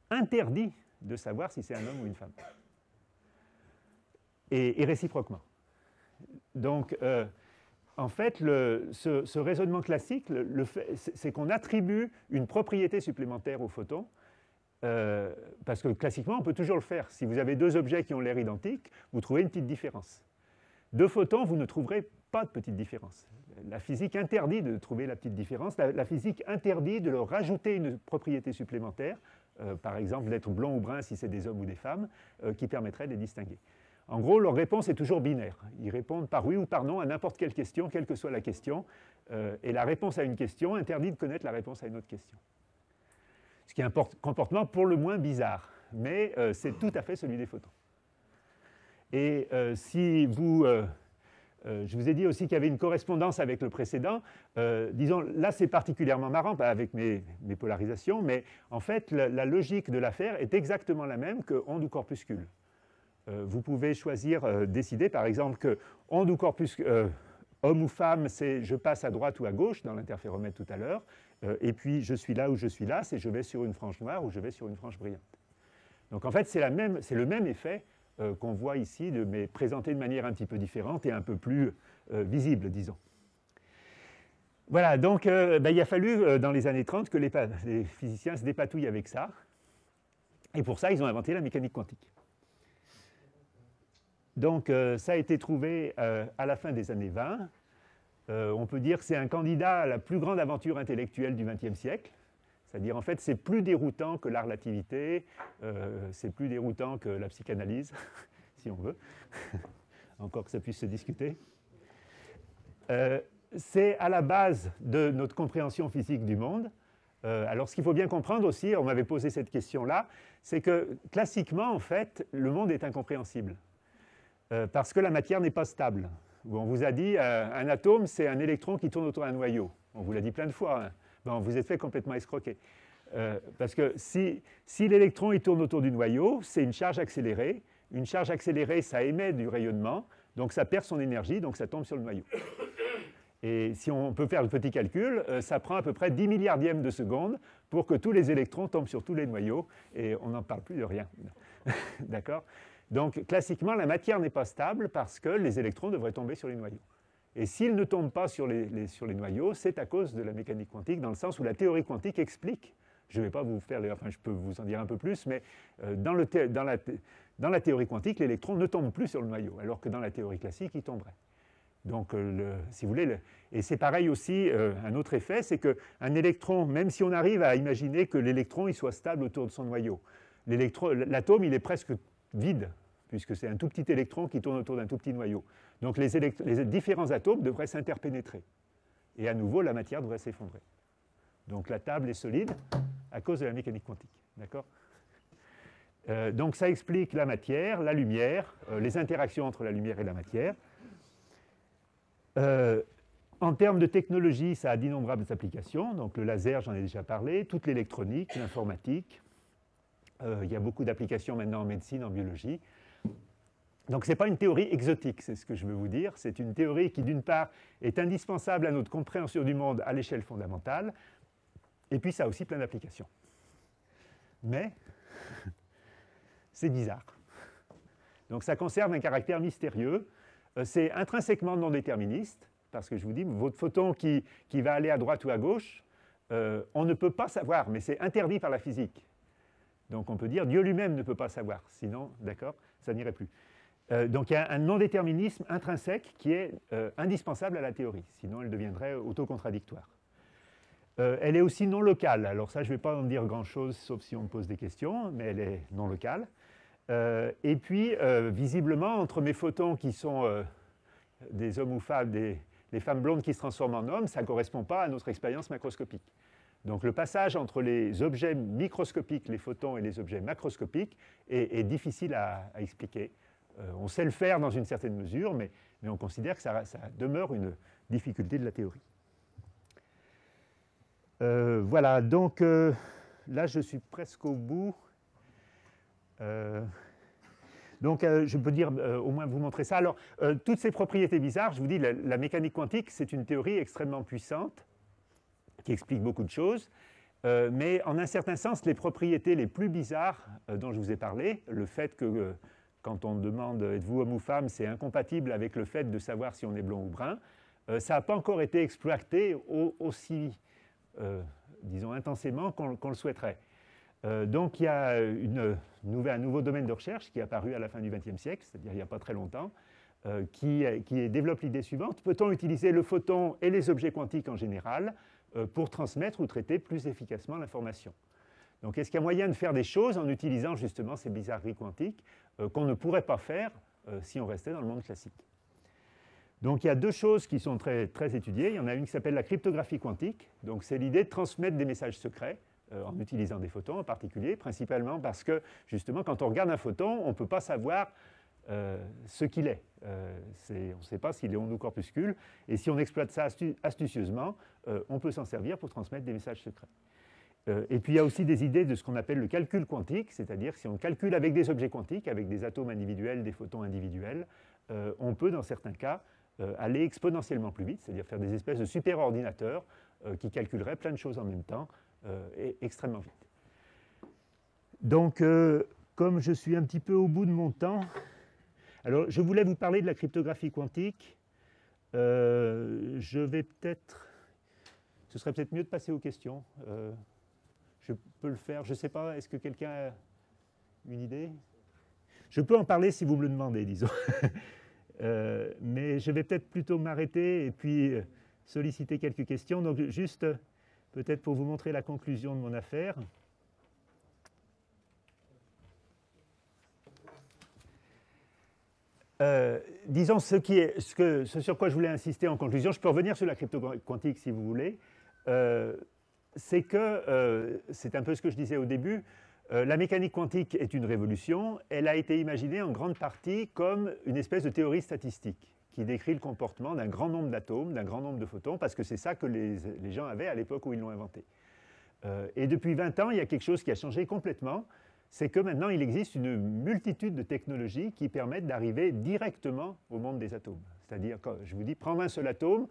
interdit de savoir si c'est un homme ou une femme. Et réciproquement. Donc, en fait, ce raisonnement classique, c'est qu'on attribue une propriété supplémentaire au photon, parce que classiquement, on peut toujours le faire. Si vous avez deux objets qui ont l'air identiques, vous trouvez une petite différence. Deux photons, vous ne trouverez pas de petite différence. La physique interdit de trouver la petite différence. La physique interdit de leur rajouter une propriété supplémentaire, par exemple d'être blond ou brun si c'est des hommes ou des femmes, qui permettrait de les distinguer. En gros, leur réponse est toujours binaire. Ils répondent par oui ou par non à n'importe quelle question, quelle que soit la question. Et la réponse à une question interdit de connaître la réponse à une autre question. Ce qui est un comportement pour le moins bizarre, mais c'est tout à fait celui des photons. Et si vous Je vous ai dit aussi qu'il y avait une correspondance avec le précédent. Disons, là, c'est particulièrement marrant, pas avec mes polarisations, mais en fait, la logique de l'affaire est exactement la même que onde ou corpuscule. Vous pouvez choisir, décider, par exemple, que onde ou corpuscule, homme ou femme, c'est je passe à droite ou à gauche dans l'interféromètre tout à l'heure, et puis je suis là ou je suis là, c'est je vais sur une frange noire ou je vais sur une frange brillante. Donc en fait, c'est le même effet qu'on voit ici, mais présenté de manière un petit peu différente et un peu plus visible, disons. Voilà, donc il a fallu, dans les années 30, que les physiciens se dépatouillent avec ça. Et pour ça, ils ont inventé la mécanique quantique. Donc ça a été trouvé à la fin des années 20. On peut dire que c'est un candidat à la plus grande aventure intellectuelle du XXe siècle. C'est-à-dire, en fait, c'est plus déroutant que la relativité, c'est plus déroutant que la psychanalyse, si on veut, encore que ça puisse se discuter. C'est à la base de notre compréhension physique du monde. Alors, ce qu'il faut bien comprendre aussi, on m'avait posé cette question-là, c'est que, classiquement, en fait, le monde est incompréhensible, parce que la matière n'est pas stable. On vous a dit, un atome, c'est un électron qui tourne autour d'un noyau. On vous l'a dit plein de fois, hein. Bon, vous êtes fait complètement escroquer. Parce que si l'électron il tourne autour du noyau, c'est une charge accélérée. Une charge accélérée, ça émet du rayonnement, donc ça perd son énergie, donc ça tombe sur le noyau. Et si on peut faire le petit calcul, ça prend à peu près 10 milliardièmes de seconde pour que tous les électrons tombent sur tous les noyaux, et on n'en parle plus de rien. D'accord? Donc, classiquement, la matière n'est pas stable parce que les électrons devraient tomber sur les noyaux. Et s'ils ne tombent pas sur les noyaux, c'est à cause de la mécanique quantique, dans le sens où la théorie quantique explique, je ne vais pas vous faire, enfin je peux vous en dire un peu plus, mais dans la théorie quantique, l'électron ne tombe plus sur le noyau, alors que dans la théorie classique, il tomberait. Donc, si vous voulez, et c'est pareil aussi, un autre effet, c'est qu'un électron, même si on arrive à imaginer que l'électron il soit stable autour de son noyau, l'atome il est presque vide, puisque c'est un tout petit électron qui tourne autour d'un tout petit noyau. Donc les différents atomes devraient s'interpénétrer. Et à nouveau, la matière devrait s'effondrer. Donc la table est solide à cause de la mécanique quantique. D'accord ? Donc ça explique la matière, la lumière, les interactions entre la lumière et la matière. En termes de technologie, ça a d'innombrables applications. Donc le laser, j'en ai déjà parlé, toute l'électronique, l'informatique. Il y a beaucoup d'applications maintenant en médecine, en biologie. Donc, ce n'est pas une théorie exotique, c'est ce que je veux vous dire. C'est une théorie qui, d'une part, est indispensable à notre compréhension du monde à l'échelle fondamentale, et puis ça a aussi plein d'applications. Mais, c'est bizarre. Donc, ça conserve un caractère mystérieux. C'est intrinsèquement non déterministe, parce que je vous dis, votre photon qui va aller à droite ou à gauche, on ne peut pas savoir, mais c'est interdit par la physique. Donc, on peut dire, Dieu lui-même ne peut pas savoir, sinon, d'accord, ça n'irait plus. Donc il y a un non-déterminisme intrinsèque qui est indispensable à la théorie, sinon elle deviendrait autocontradictoire. Elle est aussi non locale, alors ça je ne vais pas en dire grand-chose sauf si on me pose des questions, mais elle est non locale. Et puis visiblement entre mes photons qui sont des hommes ou femmes, les femmes blondes qui se transforment en hommes, ça ne correspond pas à notre expérience macroscopique. Donc le passage entre les objets microscopiques, les photons, et les objets macroscopiques est difficile à expliquer. On sait le faire dans une certaine mesure, mais on considère que ça demeure une difficulté de la théorie. Voilà, donc là je suis presque au bout. Donc je peux dire, au moins vous montrer ça. Alors, toutes ces propriétés bizarres, je vous dis, la mécanique quantique, c'est une théorie extrêmement puissante qui explique beaucoup de choses. Mais en un certain sens, les propriétés les plus bizarres dont je vous ai parlé, le fait que quand on demande êtes-vous homme ou femme, c'est incompatible avec le fait de savoir si on est blond ou brun, ça n'a pas encore été exploité aussi, disons, intensément qu'on le souhaiterait. Donc il y a un nouveau domaine de recherche qui est apparu à la fin du XXe siècle, c'est-à-dire il n'y a pas très longtemps, qui développe l'idée suivante. Peut-on utiliser le photon et les objets quantiques en général pour transmettre ou traiter plus efficacement l'information? Donc, est-ce qu'il y a moyen de faire des choses en utilisant justement ces bizarreries quantiques qu'on ne pourrait pas faire si on restait dans le monde classique? Donc, il y a deux choses qui sont très, très étudiées. Il y en a une qui s'appelle la cryptographie quantique. Donc, c'est l'idée de transmettre des messages secrets en utilisant des photons en particulier, principalement parce que, justement, quand on regarde un photon, on ne peut pas savoir ce qu'il est. On ne sait pas s'il est onde ou corpuscule, et si on exploite ça astucieusement, on peut s'en servir pour transmettre des messages secrets. Et puis il y a aussi des idées de ce qu'on appelle le calcul quantique, c'est-à-dire si on calcule avec des objets quantiques, avec des atomes individuels, des photons individuels, on peut dans certains cas aller exponentiellement plus vite, c'est-à-dire faire des espèces de super-ordinateurs qui calculeraient plein de choses en même temps et extrêmement vite. Donc, comme je suis un petit peu au bout de mon temps, alors je voulais vous parler de la cryptographie quantique. Je vais peut-être... Ce serait peut-être mieux de passer aux questions. Je peux le faire. Je ne sais pas, est-ce que quelqu'un a une idée? Je peux en parler si vous me le demandez, disons. Mais je vais peut-être plutôt m'arrêter et puis solliciter quelques questions. Donc, juste peut-être pour vous montrer la conclusion de mon affaire. Disons ce sur quoi je voulais insister en conclusion. Je peux revenir sur la cryptographie quantique si vous voulez. C'est que, c'est un peu ce que je disais au début, la mécanique quantique est une révolution. Elle a été imaginée en grande partie comme une espèce de théorie statistique qui décrit le comportement d'un grand nombre d'atomes, d'un grand nombre de photons, parce que c'est ça que les gens avaient à l'époque où ils l'ont inventé. Et depuis 20 ans, il y a quelque chose qui a changé complètement. C'est que maintenant, il existe une multitude de technologies qui permettent d'arriver directement au monde des atomes. C'est-à-dire, quand je vous dis, prendre un seul atome,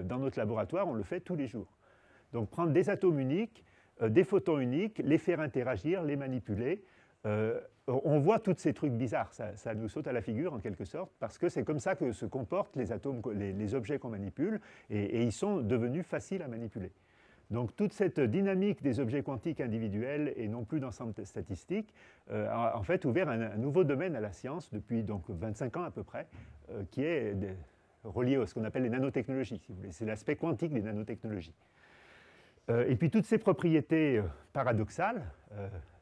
dans notre laboratoire, on le fait tous les jours. Donc, prendre des atomes uniques, des photons uniques, les faire interagir, les manipuler. On voit tous ces trucs bizarres, ça nous saute à la figure en quelque sorte, parce que c'est comme ça que se comportent les atomes, les objets qu'on manipule, et ils sont devenus faciles à manipuler. Donc toute cette dynamique des objets quantiques individuels et non plus d'ensemble statistique a en fait ouvert un nouveau domaine à la science depuis donc 25 ans à peu près, qui est relié à ce qu'on appelle les nanotechnologies, si vous voulez. C'est l'aspect quantique des nanotechnologies. Et puis toutes ces propriétés paradoxales,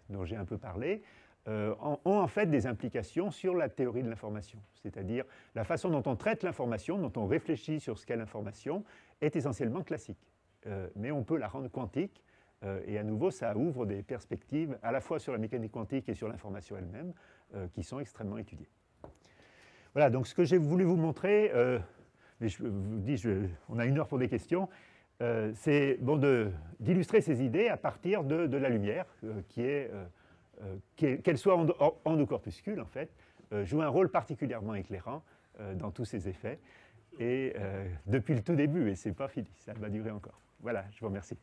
dont j'ai un peu parlé, ont en fait des implications sur la théorie de l'information. C'est-à-dire la façon dont on traite l'information, dont on réfléchit sur ce qu'est l'information, est essentiellement classique. Mais on peut la rendre quantique, et à nouveau, ça ouvre des perspectives à la fois sur la mécanique quantique et sur l'information elle-même, qui sont extrêmement étudiées. Voilà, donc ce que j'ai voulu vous montrer, mais je vous dis, on a 1 heure pour des questions, c'est bon, d'illustrer ces idées à partir de la lumière, qu'elle soit onde ou corpuscule, en fait, joue un rôle particulièrement éclairant dans tous ces effets, et depuis le tout début, et ce n'est pas fini, ça va durer encore. Voilà, je vous remercie.